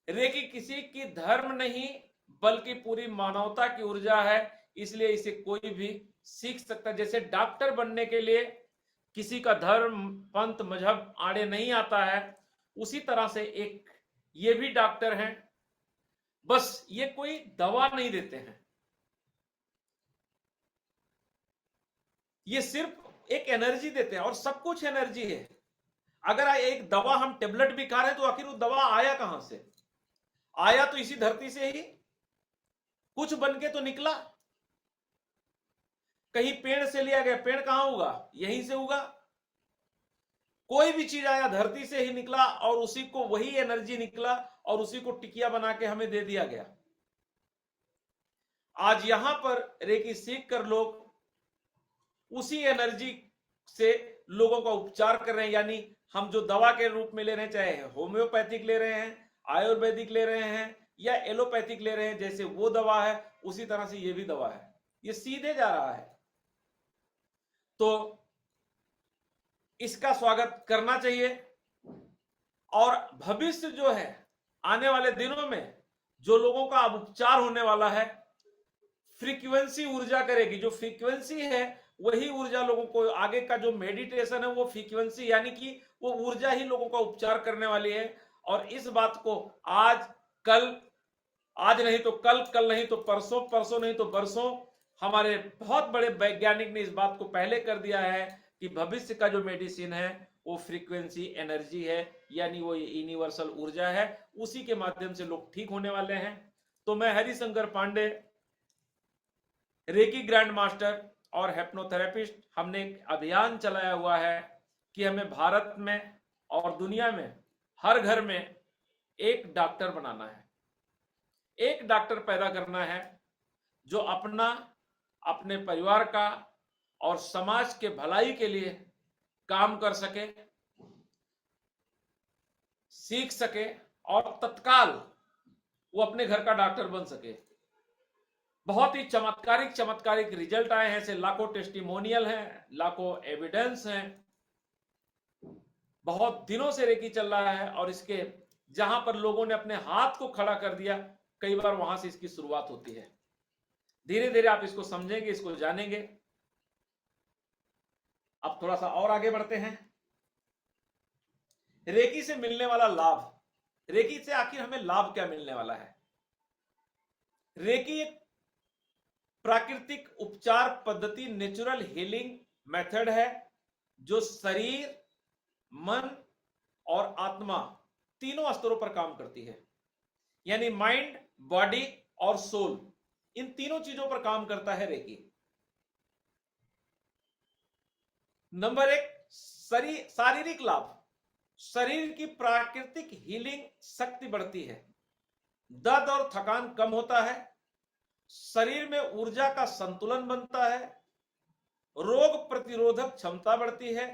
रेकी किसी की धर्म नहीं बल्कि पूरी मानवता की ऊर्जा है, इसलिए इसे कोई भी सीख सकता है। जैसे डॉक्टर बनने के लिए किसी का धर्म पंथ मजहब आड़े नहीं आता है, उसी तरह से एक ये भी डॉक्टर हैं, बस ये कोई दवा नहीं देते हैं, ये सिर्फ एक एनर्जी देते हैं, और सब कुछ एनर्जी है। अगर एक दवा हम टेबलेट भी खा रहे हैं तो आखिर वो दवा आया कहां से? आया तो इसी धरती से ही, कुछ बन के तो निकला, कहीं पेड़ से लिया गया, पेड़ कहां उगा? यहीं से उगा। कोई भी चीज आया धरती से ही निकला, और उसी को वही एनर्जी निकला, और उसी को टिकिया बना के हमें दे दिया गया। आज यहां पर रेकी सीख कर लोग उसी एनर्जी से लोगों का उपचार कर रहे हैं। यानी हम जो दवा के रूप में ले रहे हैं, चाहे होम्योपैथिक ले रहे हैं, आयुर्वेदिक ले रहे हैं, या एलोपैथिक ले रहे हैं, जैसे वो दवा है उसी तरह से ये भी दवा है, ये सीधे जा रहा है। तो इसका स्वागत करना चाहिए। और भविष्य जो है, आने वाले दिनों में जो लोगों का अब उपचार होने वाला है, फ्रीक्वेंसी ऊर्जा करेगी। जो फ्रीक्वेंसी है वही ऊर्जा लोगों को, आगे का जो मेडिटेशन है वो फ्रीक्वेंसी यानी कि वो ऊर्जा ही लोगों का उपचार करने वाली है। और इस बात को आज कल, आज नहीं तो कल, कल नहीं तो परसों, परसों नहीं तो बरसों, हमारे बहुत बड़े वैज्ञानिक ने इस बात को पहले कर दिया है कि भविष्य का जो मेडिसिन है वो फ्रीक्वेंसी एनर्जी है, यानी वो यूनिवर्सल ऊर्जा है, उसी के माध्यम से लोग ठीक होने वाले हैं। तो मैं Harishankar Pandey, recce grand master और हेप्नोथेरेपिस्ट, हमने एक अभियान चलाया हुआ है कि हमें भारत में और दुनिया में हर घर में एक डॉक्टर बनाना है, एक डॉक्टर पैदा करना है जो अपने परिवार का और समाज के भलाई के लिए काम कर सके, सीख सके, और तत्काल वो अपने घर का डॉक्टर बन सके। बहुत ही चमत्कारिक रिजल्ट आए हैं, ऐसे लाखों टेस्टिमोनियल हैं, लाखों एविडेंस हैं। बहुत दिनों से रेकी चल रहा है, और इसके जहां पर लोगों ने अपने हाथ को खड़ा कर दिया, कई बार वहां से इसकी शुरुआत होती है। धीरे धीरे आप इसको समझेंगे, इसको जानेंगे। अब थोड़ा सा और आगे बढ़ते हैं। रेकी से मिलने वाला लाभ, रेकी से आखिर हमें लाभ क्या मिलने वाला है? रेकी एक प्राकृतिक उपचार पद्धति, नेचुरल हीलिंग मेथड है जो शरीर, मन और आत्मा तीनों स्तरों पर काम करती है। यानी माइंड, बॉडी और सोल, इन तीनों चीजों पर काम करता है रेकी। नंबर एक, शारीरिक लाभ। शरीर की प्राकृतिक हीलिंग शक्ति बढ़ती है, दर्द और थकान कम होता है, शरीर में ऊर्जा का संतुलन बनता है, रोग प्रतिरोधक क्षमता बढ़ती है,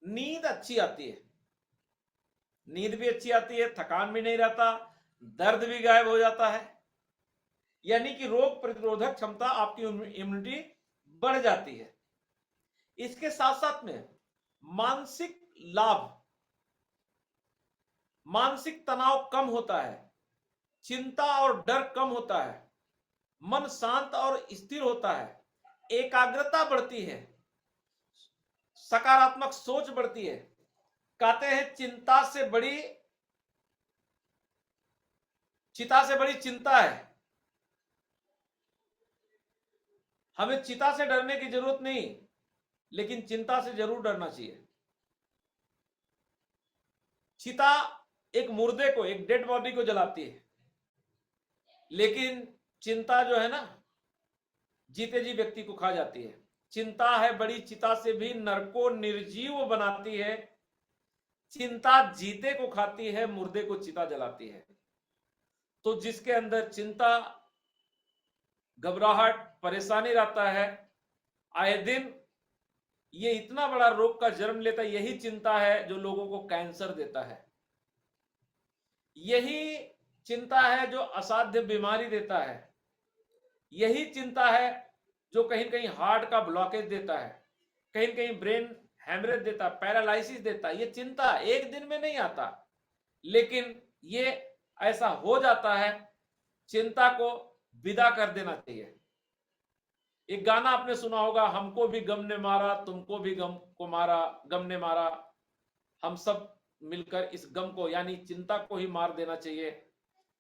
नींद अच्छी आती है, नींद भी अच्छी आती है, थकान भी नहीं रहता, दर्द भी गायब हो जाता है। यानी कि रोग प्रतिरोधक क्षमता, आपकी इम्यूनिटी बढ़ जाती है। इसके साथ साथ में मानसिक लाभ, मानसिक तनाव कम होता है, चिंता और डर कम होता है, मन शांत और स्थिर होता है, एकाग्रता बढ़ती है, सकारात्मक सोच बढ़ती है। कहते हैं चिता से बड़ी चिंता है। हमें चिता से डरने की जरूरत नहीं, लेकिन चिंता से जरूर डरना चाहिए। चिता एक मुर्दे को, एक डेड बॉडी को जलाती है, लेकिन चिंता जो है ना, जीते जी व्यक्ति को खा जाती है। चिंता है बड़ी चिता से भी नरको निर्जीव बनाती है, चिंता जीते को खाती है, मुर्दे को चिता जलाती है। तो जिसके अंदर चिंता, घबराहट, परेशानी रहता है, आए दिन ये इतना बड़ा रोग का जन्म लेता है। यही चिंता है जो लोगों को कैंसर देता है, यही चिंता है जो असाध्य बीमारी देता है, यही चिंता है जो कहीं कहीं हार्ट का ब्लॉकेज देता है, कहीं कहीं ब्रेन हेमरेज देता, पैरालाइसिस देता। ये चिंता एक दिन में नहीं आता, लेकिन ये ऐसा हो जाता है। चिंता को विदा कर देना चाहिए। एक गाना आपने सुना होगा, हमको भी गम ने मारा, तुमको भी गम को मारा, गम ने मारा, हम सब मिलकर इस गम को यानी चिंता को ही मार देना चाहिए।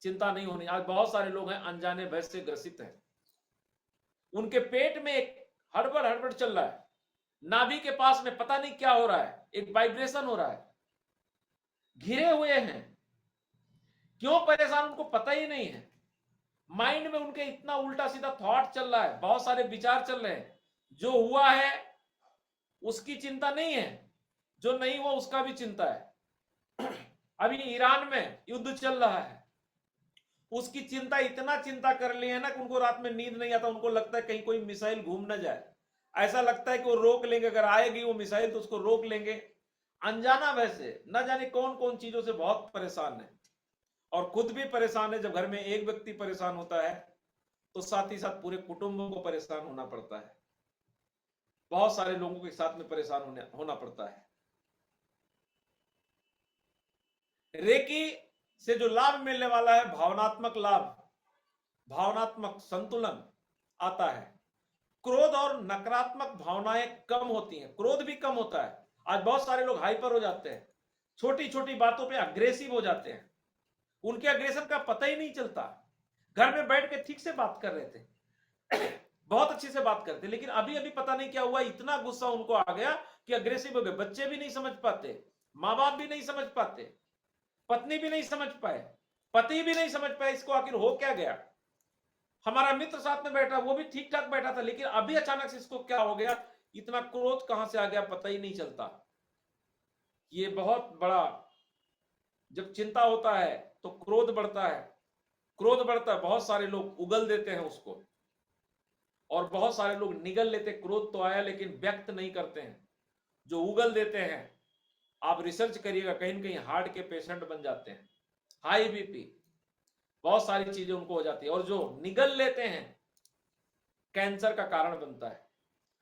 चिंता नहीं होनी। आज बहुत सारे लोग हैं अनजाने भय से ग्रसित हैं, उनके पेट में एक हड़बड़ हड़बड़ चल रहा है, नाभि के पास में पता नहीं क्या हो रहा है, एक वाइब्रेशन हो रहा है, घिरे हुए हैं। क्यों परेशान उनको पता ही नहीं है। माइंड में उनके इतना उल्टा सीधा थॉट चल रहा है, बहुत सारे विचार चल रहे हैं। जो हुआ है उसकी चिंता नहीं है, जो नहीं हुआ उसका भी चिंता है। अभी ईरान में युद्ध चल रहा है, उसकी चिंता, इतना चिंता कर ली है ना कि उनको रात में नींद नहीं आता। उनको लगता है कहीं कोई मिसाइल घूम ना जाए, ऐसा लगता है कि वो रोक लेंगे, अगर आएगी वो मिसाइल तो उसको रोक लेंगे। अनजाना वैसे न जाने कौन कौन चीजों से बहुत परेशान है, और खुद भी परेशान है। जब घर में एक व्यक्ति परेशान होता है तो साथ ही साथ पूरे कुटुंब को परेशान होना पड़ता है, बहुत सारे लोगों के साथ में परेशान होना पड़ता है। रेकी से जो लाभ मिलने वाला है, भावनात्मक लाभ, भावनात्मक संतुलन आता है। क्रोध और नकारात्मक भावनाएं कम होती हैं, क्रोध भी कम होता है। आज बहुत सारे लोग हाइपर हो जाते हैं, छोटी छोटी बातों पे अग्रेसिव हो जाते हैं, उनके अग्रेशन का पता ही नहीं चलता। घर में बैठ के ठीक से बात कर रहे थे, बहुत अच्छे से बात करते, लेकिन अभी अभी पता नहीं क्या हुआ, इतना गुस्सा उनको आ गया कि अग्रेसिव हो गए। बच्चे भी नहीं समझ पाते, माँ बाप भी नहीं समझ पाते, पत्नी भी नहीं समझ पाए, पति भी नहीं समझ पाए इसको आखिर हो क्या गया। हमारा मित्र साथ में बैठा, वो भी ठीक ठाक बैठा था, लेकिन अभी अचानक से इसको क्या हो गया, इतना क्रोध कहां से आ गया पता ही नहीं चलता। ये बहुत बड़ा, जब चिंता होता है तो क्रोध बढ़ता है, क्रोध बढ़ता है, बहुत सारे लोग उगल देते हैं उसको, और बहुत सारे लोग निगल लेते। क्रोध तो आया लेकिन व्यक्त नहीं करते हैं। जो उगल देते हैं, आप रिसर्च करिएगा, कहीं कहीं हार्ट के पेशेंट बन जाते हैं, हाई बीपी, बहुत सारी चीजें उनको हो जाती है। और जो निगल लेते हैं, कैंसर का कारण बनता है।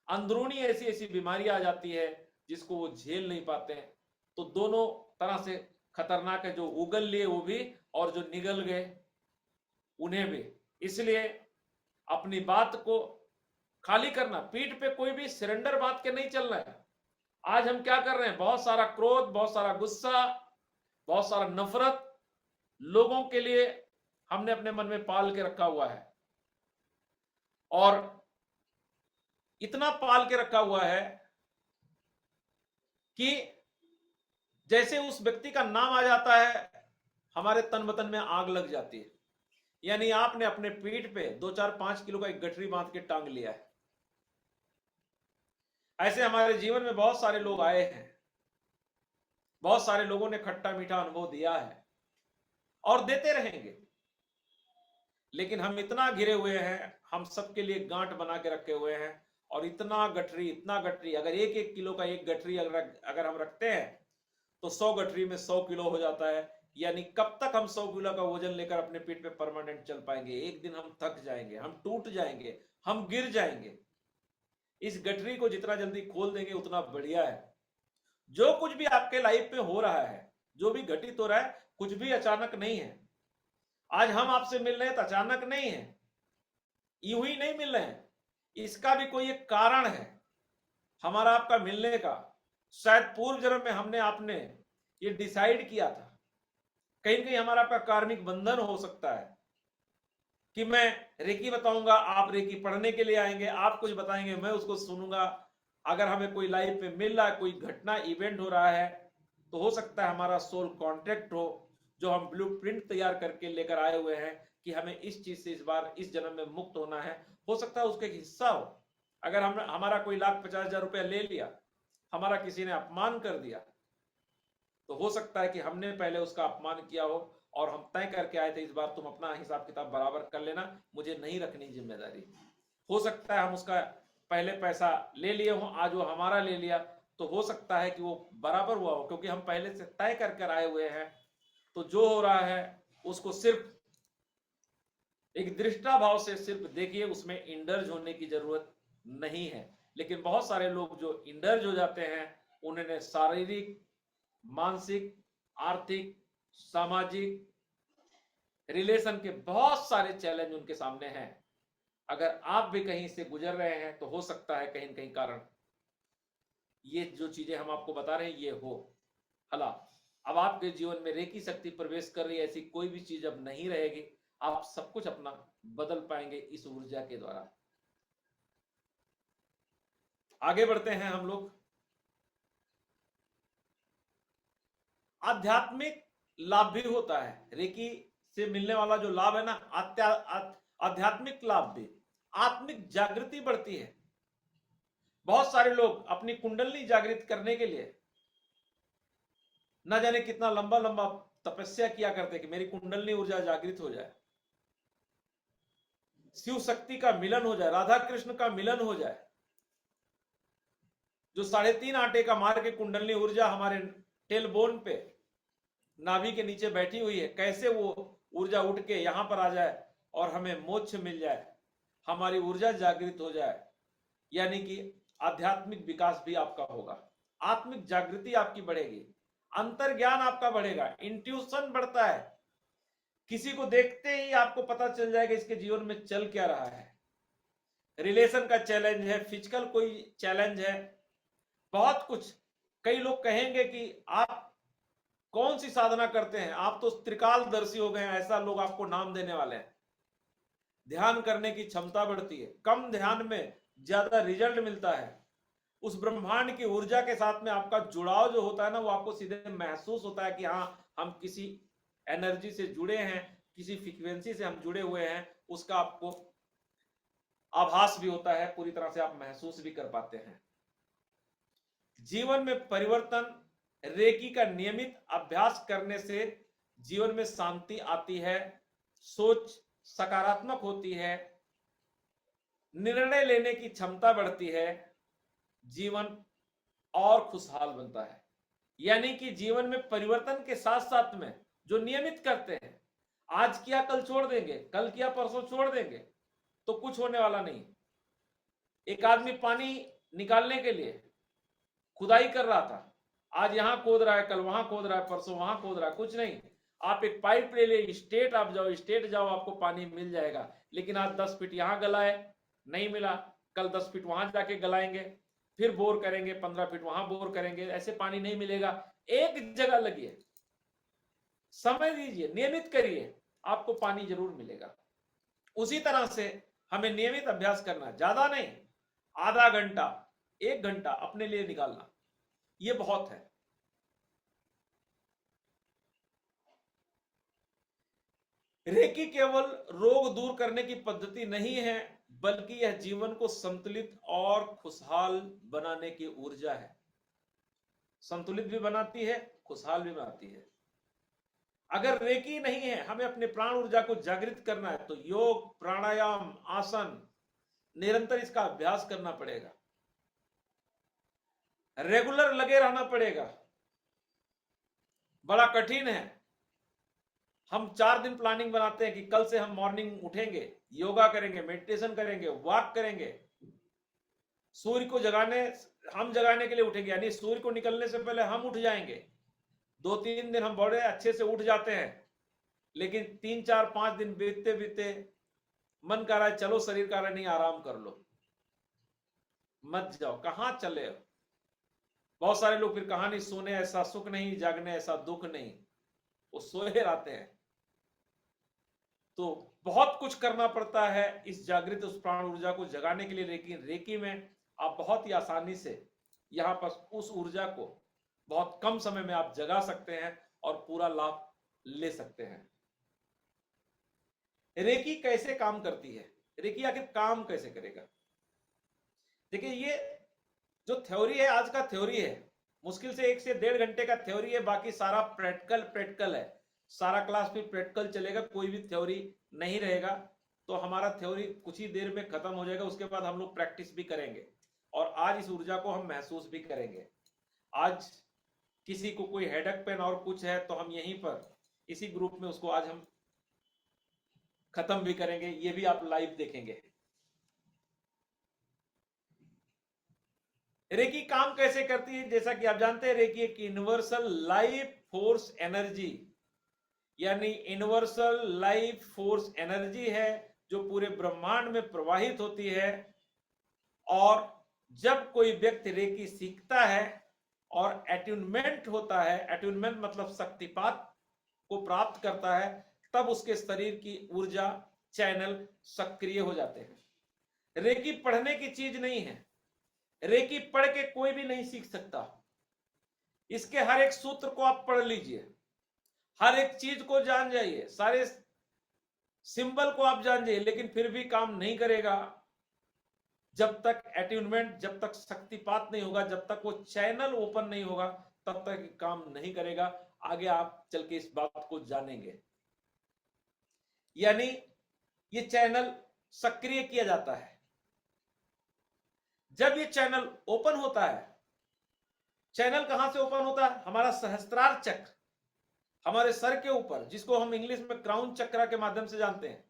अंदरूनी ऐसी ऐसी बीमारियां आ जाती है जिसको वो झेल नहीं पाते हैं। तो दोनों तरह से खतरनाक है, जो उगल लिए वो भी, और जो निगल गए उन्हें भी। इसलिए अपनी बात को खाली करना, पीठ पे कोई भी सरेंडर बात के नहीं चलना है। आज हम क्या कर रहे हैं, बहुत सारा क्रोध, बहुत सारा गुस्सा, बहुत सारा नफरत लोगों के लिए हमने अपने मन में पाल के रखा हुआ है, और इतना पाल के रखा हुआ है कि जैसे उस व्यक्ति का नाम आ जाता है, हमारे तन बतन में आग लग जाती है। यानी आपने अपने पीठ पे 2-4-5 किलो का एक गठरी बांध के टांग लिया है। ऐसे हमारे जीवन में बहुत सारे लोग आए हैं, बहुत सारे लोगों ने खट्टा मीठा अनुभव दिया है और देते रहेंगे, लेकिन हम इतना घिरे हुए हैं, हम सबके लिए गांठ बना के रखे हुए हैं। और इतना गठरी, अगर 1-1 किलो का एक गठरी अगर हम रखते हैं तो 100 गठरी में 100 किलो हो जाता है। यानी कब तक हम 100 किलो का वजन लेकर अपने पीठ पे परमानेंट चल पाएंगे। एक दिन हम थक जाएंगे, हम टूट जाएंगे, हम गिर जाएंगे। इस गठरी को जितना जल्दी खोल देंगे उतना बढ़िया है। जो कुछ भी आपके लाइफ में हो रहा है, जो भी घटित हो रहा है, कुछ भी अचानक नहीं है। आज हम आपसे मिल रहे हैं तो अचानक नहीं है, यूं ही नहीं मिल रहे हैं, इसका भी कोई एक कारण है हमारा आपका मिलने का। शायद पूर्व जन्म में हमने आपने ये डिसाइड किया था, कहीं कहीं हमारा आपका कार्मिक बंधन हो सकता है कि मैं रेकी बताऊंगा, आप रेकी पढ़ने के लिए आएंगे, आप कुछ बताएंगे, मैं उसको सुनूंगा। अगर हमें कोई लाइफ में मिल रहा है, कोई घटना इवेंट हो रहा है, तो हो सकता है हमारा सोल कॉन्ट्रैक्ट हो, जो हम ब्लूप्रिंट तैयार करके लेकर आए हुए हैं कि हमें इस चीज से इस बार इस जन्म में मुक्त होना है। हो सकता है उसका एक हिस्सा हो। अगर हम हमारा कोई 1,50,000 रुपया ले लिया, हमारा किसी ने अपमान कर दिया, तो हो सकता है कि हमने पहले उसका अपमान किया हो और हम तय करके आए थे इस बार तुम अपना हिसाब किताब बराबर कर लेना, मुझे नहीं रखनी जिम्मेदारी। हो सकता है हम उसका पहले पैसा ले लिए हो, आज वो हमारा ले लिया, तो हो सकता है कि वो बराबर हुआ हो, क्योंकि हम पहले से तय कर आए हुए हैं। तो जो हो रहा है उसको सिर्फ एक दृष्टा भाव से सिर्फ देखिए, उसमें इंडर्ज होने की जरूरत नहीं है। लेकिन बहुत सारे लोग जो इंडर्ज हो जाते हैं, उन्होंने शारीरिक, मानसिक, आर्थिक, सामाजिक, रिलेशन के बहुत सारे चैलेंज उनके सामने हैं। अगर आप भी कहीं से गुजर रहे हैं तो हो सकता है कहीं न कहीं कारण ये जो चीजें हम आपको बता रहे हैं ये हो। हला अब आपके जीवन में रेकी शक्ति प्रवेश कर रही है, ऐसी कोई भी चीज अब नहीं रहेगी। आप सब कुछ अपना बदल पाएंगे इस ऊर्जा के द्वारा। आगे बढ़ते हैं हम लोग। आध्यात्मिक लाभ भी होता है, रेकी से मिलने वाला जो लाभ है ना, आध्यात्मिक लाभ भी, आत्मिक जागृति बढ़ती है। बहुत सारे लोग अपनी कुंडली जागृत करने के लिए न जाने कितना लंबा लंबा तपस्या किया करते कि मेरी कुंडली ऊर्जा जागृत हो जाए, शिव शक्ति का मिलन हो जाए, राधा कृष्ण का मिलन हो जाए। जो 3.5 आटे का मार के कुंडली ऊर्जा हमारे टेलबोन पे, नाभि के नीचे बैठी हुई है, कैसे वो ऊर्जा उठ के यहां पर आ जाए और हमें मोक्ष मिल जाए, हमारी ऊर्जा जागृत हो जाए। यानी कि आध्यात्मिक विकास भी आपका होगा, आत्मिक जागृति आपकी बढ़ेगी, अंतर ज्ञान आपका बढ़ेगा, इंट्यूशन बढ़ता है। किसी को देखते ही आपको पता चल जाएगा इसके जीवन में चल क्या रहा है। रिलेशन का चैलेंज है, फिजिकल कोई चैलेंज है, बहुत कुछ। कई लोग कहेंगे कि आप कौन सी साधना करते हैं, आप तो त्रिकालदर्शी हो गए हैं, ऐसा लोग आपको नाम देने वाले हैं। ध्यान करने की क्षमता बढ़ती है, कम ध्यान में ज्यादा रिजल्ट मिलता है। उस ब्रह्मांड की ऊर्जा के साथ में आपका जुड़ाव जो होता है ना, वो आपको सीधे महसूस होता है कि हाँ, हम किसी एनर्जी से जुड़े हैं, किसी फ्रीक्वेंसी से हम जुड़े हुए हैं, उसका आपको आभास भी होता है, पूरी तरह से आप महसूस भी कर पाते हैं। जीवन में परिवर्तन, रेकी का नियमित अभ्यास करने से जीवन में शांति आती है, सोच सकारात्मक होती है, निर्णय लेने की क्षमता बढ़ती है, जीवन और खुशहाल बनता है। यानी कि जीवन में परिवर्तन के साथ साथ में जो नियमित करते हैं, आज किया कल छोड़ देंगे, कल किया परसों छोड़ देंगे, तो कुछ होने वाला नहीं। एक आदमी पानी निकालने के लिए खुदाई कर रहा था, आज यहां खोद रहा है, कल वहां खोद रहा है, परसों वहां खोद रहा है, कुछ नहीं। आप एक पाइप ले ले, स्टेट आप जाओ, स्टेट जाओ, आपको पानी मिल जाएगा। लेकिन आज 10 फीट यहां गलाए, नहीं मिला, कल 10 फीट वहां जाके गलाएंगे, फिर बोर करेंगे, 15 फीट वहां बोर करेंगे, ऐसे पानी नहीं मिलेगा। एक जगह लगिए, समय दीजिए, नियमित करिए, आपको पानी जरूर मिलेगा। उसी तरह से हमें नियमित अभ्यास करना, ज्यादा नहीं, आधा घंटा 1 घंटा अपने लिए निकालना, ये बहुत है। रेकी केवल रोग दूर करने की पद्धति नहीं है, बल्कि यह जीवन को संतुलित और खुशहाल बनाने की ऊर्जा है। संतुलित भी बनाती है, खुशहाल भी बनाती है। अगर रेकी नहीं है, हमें अपने प्राण ऊर्जा को जागृत करना है, तो योग, प्राणायाम, आसन, निरंतर इसका अभ्यास करना पड़ेगा, रेगुलर लगे रहना पड़ेगा। बड़ा कठिन है। हम 4 दिन प्लानिंग बनाते हैं कि कल से हम मॉर्निंग उठेंगे, योगा करेंगे, मेडिटेशन करेंगे, वॉक करेंगे, सूर्य को हम जगाने के लिए उठेंगे, यानी सूर्य को निकलने से पहले हम उठ जाएंगे। 2-3 दिन हम बड़े अच्छे से उठ जाते हैं, लेकिन 3-4-5 दिन बीतते बीतते मन कर रहा है चलो, शरीर का रहा नहीं, आराम कर लो, मत जाओ, कहां चले हो। बहुत सारे लोग फिर कहानी, सोने ऐसा सुख नहीं, जागने ऐसा दुख नहीं, वो सोए रहते हैं। तो बहुत कुछ करना पड़ता है इस जागृत उस प्राण ऊर्जा को जगाने के लिए। लेकिन रेकी में आप बहुत ही आसानी से यहां पर उस ऊर्जा को बहुत कम समय में आप जगा सकते हैं और पूरा लाभ ले सकते हैं। रेकी कैसे काम करती है, रेकी आखिर काम कैसे करेगा? देखिए, ये जो थ्योरी है, आज का थ्योरी है, मुश्किल से 1 से 1.5 घंटे का थ्योरी है, बाकी सारा प्रैक्टिकल है। सारा क्लास फिर प्रैक्टिकल चलेगा, कोई भी थ्योरी नहीं रहेगा। तो हमारा थ्योरी कुछ ही देर में खत्म हो जाएगा, उसके बाद हम लोग प्रैक्टिस भी करेंगे और आज इस ऊर्जा को हम महसूस भी करेंगे। आज किसी को कोई हेडेक पेन और कुछ है तो हम यहीं पर इसी ग्रुप में उसको आज हम खत्म भी करेंगे, ये भी आप लाइव देखेंगे। रेकी काम कैसे करती है, जैसा कि आप जानते हैं, रेकी एक यूनिवर्सल लाइफ फोर्स एनर्जी, यानी यूनिवर्सल लाइफ फोर्स एनर्जी है जो पूरे ब्रह्मांड में प्रवाहित होती है। और जब कोई व्यक्ति रेकी सीखता है और अट्यूनमेंट होता है, अट्यूनमेंट मतलब शक्तिपात को प्राप्त करता है, तब उसके शरीर की ऊर्जा चैनल सक्रिय हो जाते हैं। रेकी पढ़ने की चीज नहीं है, रेकी पढ़ के कोई भी नहीं सीख सकता। इसके हर एक सूत्र को आप पढ़ लीजिए, हर एक चीज को जान जाइए, सारे सिंबल को आप जान जाइए, लेकिन फिर भी काम नहीं करेगा। जब तक अट्यूनमेंट, जब तक शक्तिपात नहीं होगा, जब तक वो चैनल ओपन नहीं होगा, तब तक काम नहीं करेगा। आगे आप चल के इस बात को जानेंगे। यानी ये चैनल सक्रिय किया जाता है। जब ये चैनल ओपन होता है, चैनल कहां से ओपन होता है? हमारा सहस्त्रार चक्र, हमारे सर के ऊपर, जिसको हम इंग्लिश में क्राउन चक्र के माध्यम से जानते हैं,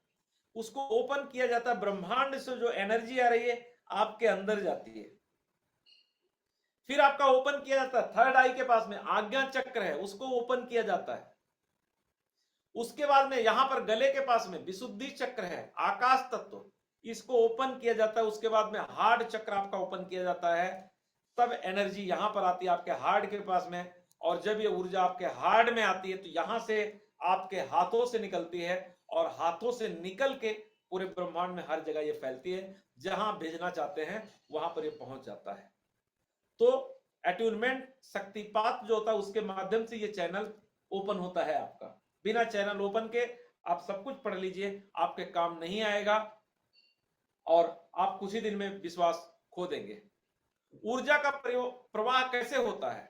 उसको ओपन किया जाता है। ब्रह्मांड से जो एनर्जी आ रही है आपके अंदर जाती है। फिर आपका ओपन किया जाता है थर्ड आई के पास में, आज्ञा चक्र है, उसको ओपन किया जाता है। उसके बाद में यहां पर गले के पास में विशुद्धि चक्र है, आकाश तत्व, इसको ओपन किया जाता है। उसके बाद में हार्ड चक्र आपका ओपन किया जाता है। तब एनर्जी यहां पर आती है आपके हार्ड के पास में। और जब ये ऊर्जा आपके हार्ड में आती है तो यहां से आपके हाथों से निकलती है, और हाथों से निकल के पूरे ब्रह्मांड में हर जगह ये फैलती है। जहां भेजना चाहते हैं वहां पर ये पहुंच जाता है। तो अट्यूनमेंट, शक्तिपात जो होता है, उसके माध्यम से ये चैनल ओपन होता है आपका। बिना चैनल ओपन के आप सब कुछ पढ़ लीजिए, आपके काम नहीं आएगा और आप कुछ ही दिन में विश्वास खो देंगे। ऊर्जा का प्रवाह कैसे होता है?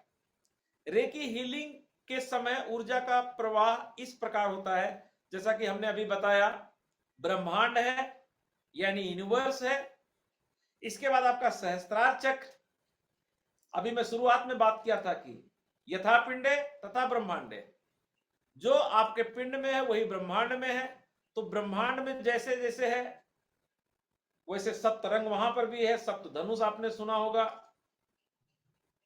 रेकी हीलिंग के समय ऊर्जा का प्रवाह इस प्रकार होता है, जैसा कि हमने अभी बताया, ब्रह्मांड है यानी यूनिवर्स है। इसके बाद आपका सहस्त्रार चक्र, अभी मैं शुरुआत में बात किया था कि यथा पिंडे तथा ब्रह्मांडे, जो आपके पिंड में है वही ब्रह्मांड में है। तो ब्रह्मांड में जैसे जैसे है वैसे सप्तरंग वहां पर भी है। सप्तधनुष आपने सुना होगा,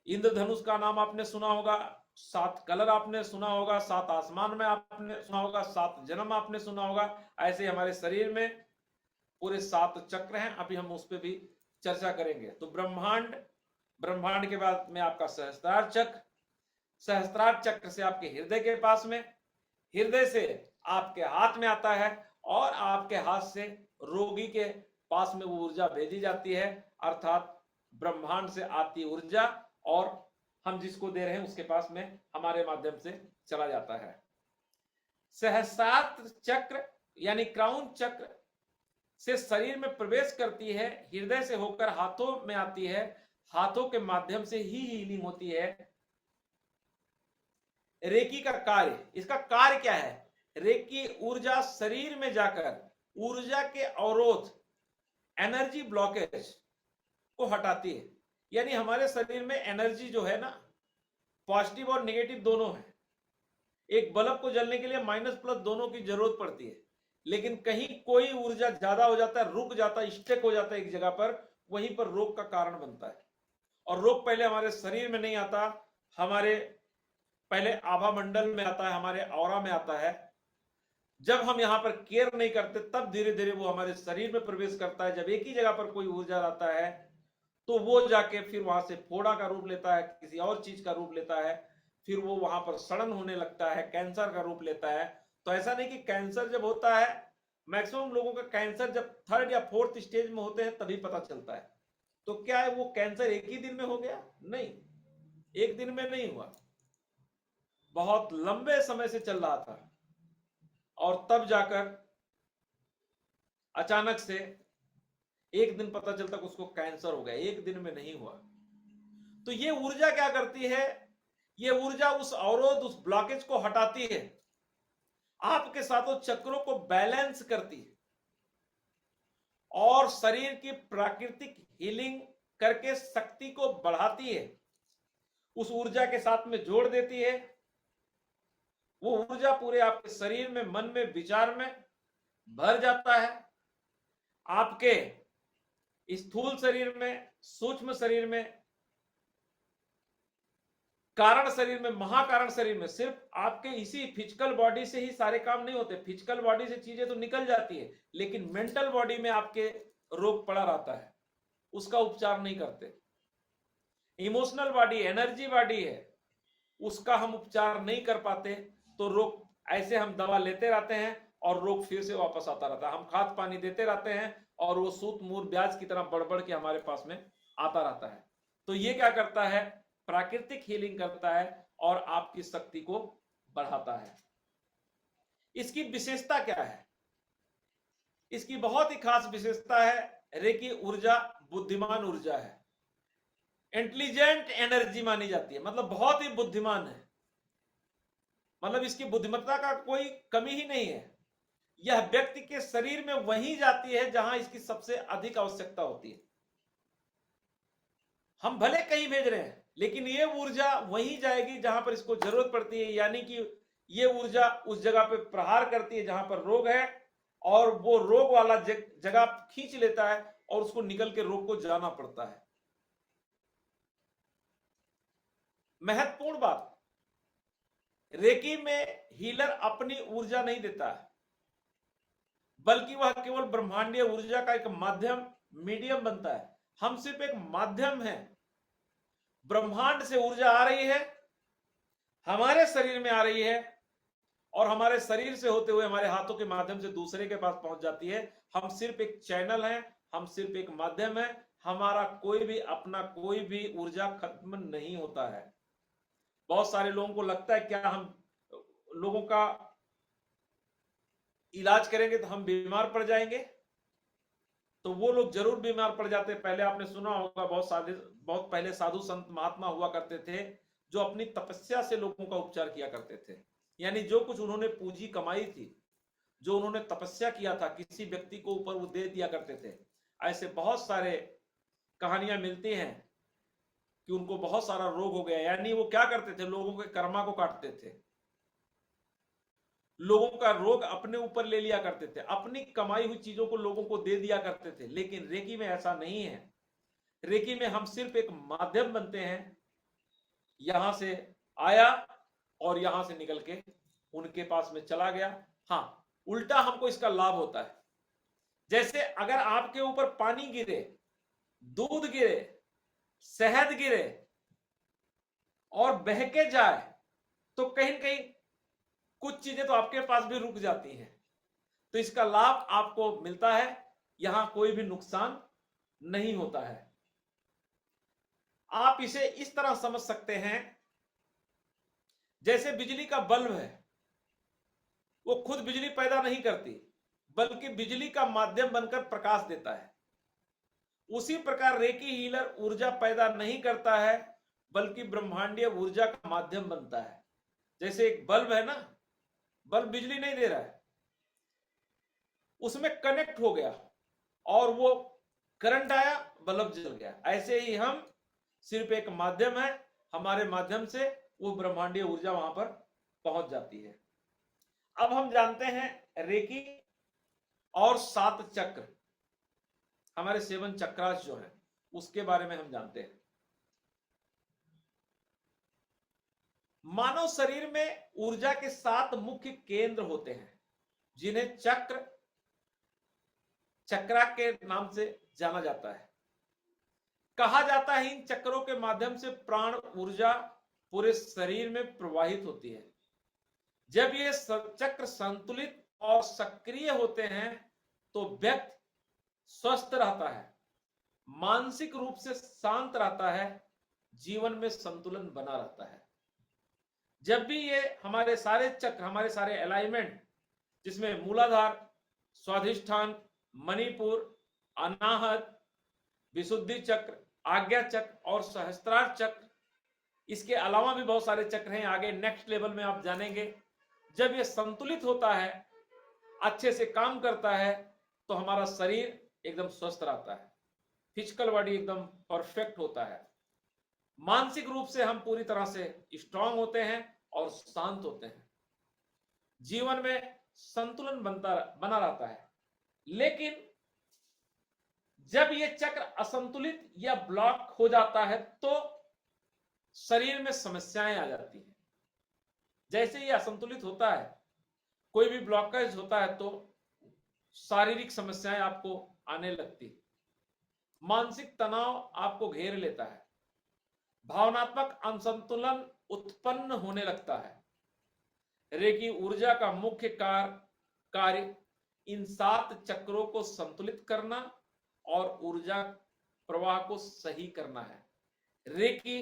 इंद्रधनुष का नाम आपने सुना होगा, 7 कलर आपने सुना होगा, 7 आसमान में आपने सुना होगा, 7 जन्म आपने सुना होगा। ऐसे हमारे शरीर में पूरे 7 चक्र हैं, अभी हम उस पर भी चर्चा करेंगे। तो ब्रह्मांड, ब्रह्मांड के बाद में आपका सहस्त्रार चक्र, सहस्त्रार चक्र से आपके हृदय के पास में, हृदय से आपके हाथ में आता है, और आपके हाथ से रोगी के पास में वो ऊर्जा भेजी जाती है। अर्थात ब्रह्मांड से आती ऊर्जा और हम जिसको दे रहे हैं उसके पास में हमारे माध्यम से चला जाता है। सहस्त्रार चक्र यानी क्राउन चक्र से शरीर में प्रवेश करती है, हृदय से होकर हाथों में आती है, हाथों के माध्यम से ही हीलिंग होती है। रेकी का कार्य, इसका कार्य क्या है? रेकी ऊर्जा शरीर में जाकर ऊर्जा के अवरोध, एनर्जी ब्लॉकेज को हटाती है। यानी हमारे शरीर में एनर्जी जो है ना, पॉजिटिव और नेगेटिव दोनों है। एक बल्ब को जलने के लिए माइनस प्लस दोनों की जरूरत पड़ती है, लेकिन कहीं कोई ऊर्जा ज्यादा हो जाता है, रुक जाता है, स्टक हो जाता है एक जगह पर, वहीं पर रोग का कारण बनता है। और रोग पहले हमारे शरीर में नहीं आता, हमारे पहले आभा मंडल में आता है, हमारे ऑरा में आता है। जब हम यहां पर केयर नहीं करते तब धीरे धीरे वो हमारे शरीर में प्रवेश करता है। जब एक ही जगह पर कोई ऊर्जा आता है तो वो जाके फिर वहां से फोड़ा का रूप लेता है, किसी और चीज का रूप लेता है, फिर वो वहां पर सड़न होने लगता है, कैंसर का रूप लेता है। तो ऐसा नहीं कि कैंसर जब होता है, मैक्सिमम लोगों का कैंसर जब 3rd या 4th स्टेज में होते हैं तभी पता चलता है। तो क्या है, वो कैंसर एक ही दिन में हो गया? नहीं, एक दिन में नहीं हुआ, बहुत लंबे समय से चल रहा था, और तब जाकर अचानक से एक दिन पता चलता कि उसको कैंसर हो गया, एक दिन में नहीं हुआ। तो ये ऊर्जा क्या करती है? ये ऊर्जा उस अवरोध, उस ब्लॉकेज को हटाती है, आपके साथों चक्रों को बैलेंस करती है, और शरीर की प्राकृतिक हीलिंग करके शक्ति को बढ़ाती है, उस ऊर्जा के साथ में जोड़ देती है। वो ऊर्जा पूरे आपके शरीर में, मन में, विचार में भर जाता है। आपके स्थूल शरीर में, सूक्ष्म शरीर में, कारण शरीर में, महाकारण शरीर में, सिर्फ आपके इसी फिजिकल बॉडी से ही सारे काम नहीं होते। फिजिकल बॉडी से चीजें तो निकल जाती है, लेकिन मेंटल बॉडी में आपके रोग पड़ा रहता है, उसका उपचार नहीं करते। इमोशनल बॉडी, एनर्जी बॉडी है, उसका हम उपचार नहीं कर पाते, तो रोग ऐसे हम दवा लेते रहते हैं और रोग फिर से वापस आता रहता है। हम खाद पानी देते रहते हैं और वो सूत मूर ब्याज की तरह बढ़ के हमारे पास में आता रहता है। तो ये क्या करता है, प्राकृतिक हीलिंग करता है और आपकी शक्ति को बढ़ाता है। इसकी विशेषता क्या है? इसकी बहुत ही खास विशेषता है, रेकी ऊर्जा बुद्धिमान ऊर्जा है, इंटेलिजेंट एनर्जी मानी जाती है। मतलब बहुत ही बुद्धिमान है, मतलब इसकी बुद्धिमत्ता का कोई कमी ही नहीं है। यह व्यक्ति के शरीर में वहीं जाती है जहां इसकी सबसे अधिक आवश्यकता होती है। हम भले कहीं भेज रहे हैं, लेकिन ये ऊर्जा वहीं जाएगी जहां पर इसको जरूरत पड़ती है। यानी कि ये ऊर्जा उस जगह पे प्रहार करती है जहां पर रोग है, और वो रोग वाला जगह खींच लेता है और उसको निकल के रोग को जाना पड़ता है। महत्वपूर्ण बात, रेकी में हीलर अपनी ऊर्जा नहीं देता है, बल्कि वह केवल ब्रह्मांडीय ऊर्जा का एक माध्यम, मीडियम बनता है। हम सिर्फ एक माध्यम हैं। ब्रह्मांड से ऊर्जा आ रही है, हमारे शरीर में आ रही है, और हमारे शरीर से होते हुए हमारे हाथों के माध्यम से दूसरे के पास पहुंच जाती है। हम सिर्फ एक चैनल हैं, हम सिर्फ एक माध्यम है। हमारा कोई भी अपना कोई भी ऊर्जा खत्म नहीं होता है। बहुत सारे लोगों को लगता है क्या हम लोगों का इलाज करेंगे तो हम बीमार पड़ जाएंगे, तो वो लोग जरूर बीमार पड़ जाते हैं। पहले आपने सुना होगा, बहुत पहले साधु संत महात्मा हुआ करते थे जो अपनी तपस्या से लोगों का उपचार किया करते थे। यानी जो कुछ उन्होंने पूंजी कमाई थी, जो उन्होंने तपस्या किया था, किसी व्यक्ति को ऊपर वो दे दिया करते थे। ऐसे बहुत सारे कहानियां मिलती हैं कि उनको बहुत सारा रोग हो गया। यानी वो क्या करते थे, लोगों के कर्मा को काटते थे, लोगों का रोग अपने ऊपर ले लिया करते थे, अपनी कमाई हुई चीजों को लोगों को दे दिया करते थे। लेकिन रेकी में ऐसा नहीं है। रेकी में हम सिर्फ एक माध्यम बनते हैं, यहां से आया और यहां से निकल के उनके पास में चला गया। हाँ, उल्टा हमको इसका लाभ होता है। जैसे अगर आपके ऊपर पानी गिरे, दूध गिरे, शहद गिरे और बह के जाए, तो कहीं न कहीं कुछ चीजें तो आपके पास भी रुक जाती हैं। तो इसका लाभ आपको मिलता है, यहां कोई भी नुकसान नहीं होता है। आप इसे इस तरह समझ सकते हैं, जैसे बिजली का बल्ब है, वो खुद बिजली पैदा नहीं करती, बल्कि बिजली का माध्यम बनकर प्रकाश देता है। उसी प्रकार रेकी हीलर ऊर्जा पैदा नहीं करता है, बल्कि ब्रह्मांडीय ऊर्जा का माध्यम बनता है। जैसे एक बल्ब है ना, बल्ब बिजली नहीं दे रहा है, उसमें कनेक्ट हो गया और वो करंट आया, बल्ब जल गया। ऐसे ही हम सिर्फ एक माध्यम है, हमारे माध्यम से वो ब्रह्मांडीय ऊर्जा वहां पर पहुंच जाती है। अब हम जानते हैं रेकी और 7 चक्र, हमारे 7 चक्रास जो है, उसके बारे में हम जानते हैं। मानव शरीर में ऊर्जा के 7 मुख्य केंद्र होते हैं, जिन्हें चक्रा के नाम से जाना जाता है। कहा जाता है इन चक्रों के माध्यम से प्राण ऊर्जा पूरे शरीर में प्रवाहित होती है। जब ये चक्र संतुलित और सक्रिय होते हैं तो व्यक्ति स्वस्थ रहता है, मानसिक रूप से शांत रहता है, जीवन में संतुलन बना रहता है। जब भी ये हमारे सारे चक्र, हमारे सारे अलाइनमेंट, जिसमें मूलाधार, स्वाधिष्ठान, मणिपुर, अनाहत, विशुद्धि चक्र, आज्ञा चक्र और सहस्त्रार चक्र, इसके अलावा भी बहुत सारे चक्र हैं, आगे नेक्स्ट लेवल में आप जानेंगे। जब ये संतुलित होता है, अच्छे से काम करता है, तो हमारा शरीर एकदम स्वस्थ रहता है, फिजिकल बॉडी एकदम परफेक्ट होता है। मानसिक रूप से हम पूरी तरह से स्ट्रांग होते हैं और शांत होते हैं। जीवन में संतुलन बना रहता है। लेकिन जब ये चक्र असंतुलित या ब्लॉक हो जाता है तो शरीर में समस्याएं आ जाती हैं। जैसे ये असंतुलित होता है, कोई भी ब्लॉकेज होता है तो शारीरिक समस्याएं आपको आने लगती है, मानसिक तनाव आपको घेर लेता है, भावनात्मक असंतुलन उत्पन्न होने लगता है। रेकी ऊर्जा का मुख्य कार्य इन 7 चक्रों को संतुलित करना और ऊर्जा प्रवाह को सही करना है। रेकी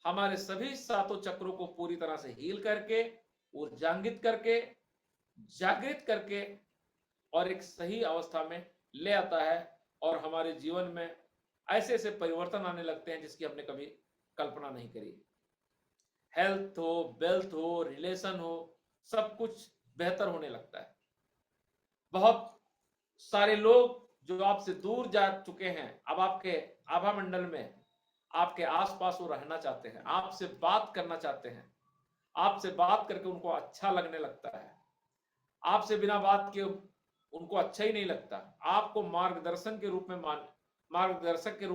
हमारे सभी 7 चक्रों को पूरी तरह से हील करके, ऊर्जांगित करके, जागृत करके और एक सही अवस्था में ले आता है और हमारे जीवन में ऐसे ऐसे परिवर्तन आने लगते हैं जिसकी हमने कभी कल्पना नहीं करी। हेल्थ हो, वेल्थ हो, रिलेशन हो, सब कुछ बेहतर होने लगता है। बहुत सारे लोग जो आपसे दूर जा चुके हैं, अब आपके आभा मंडल में आपके आसपास वो रहना चाहते हैं, आपसे बात करना चाहते हैं। आपसे बात करके उनको अच्छा लगने लगता है। आपसे बिना बात के उनको अच्छा ही नहीं लगता। आपको मार्गदर्शक के रूप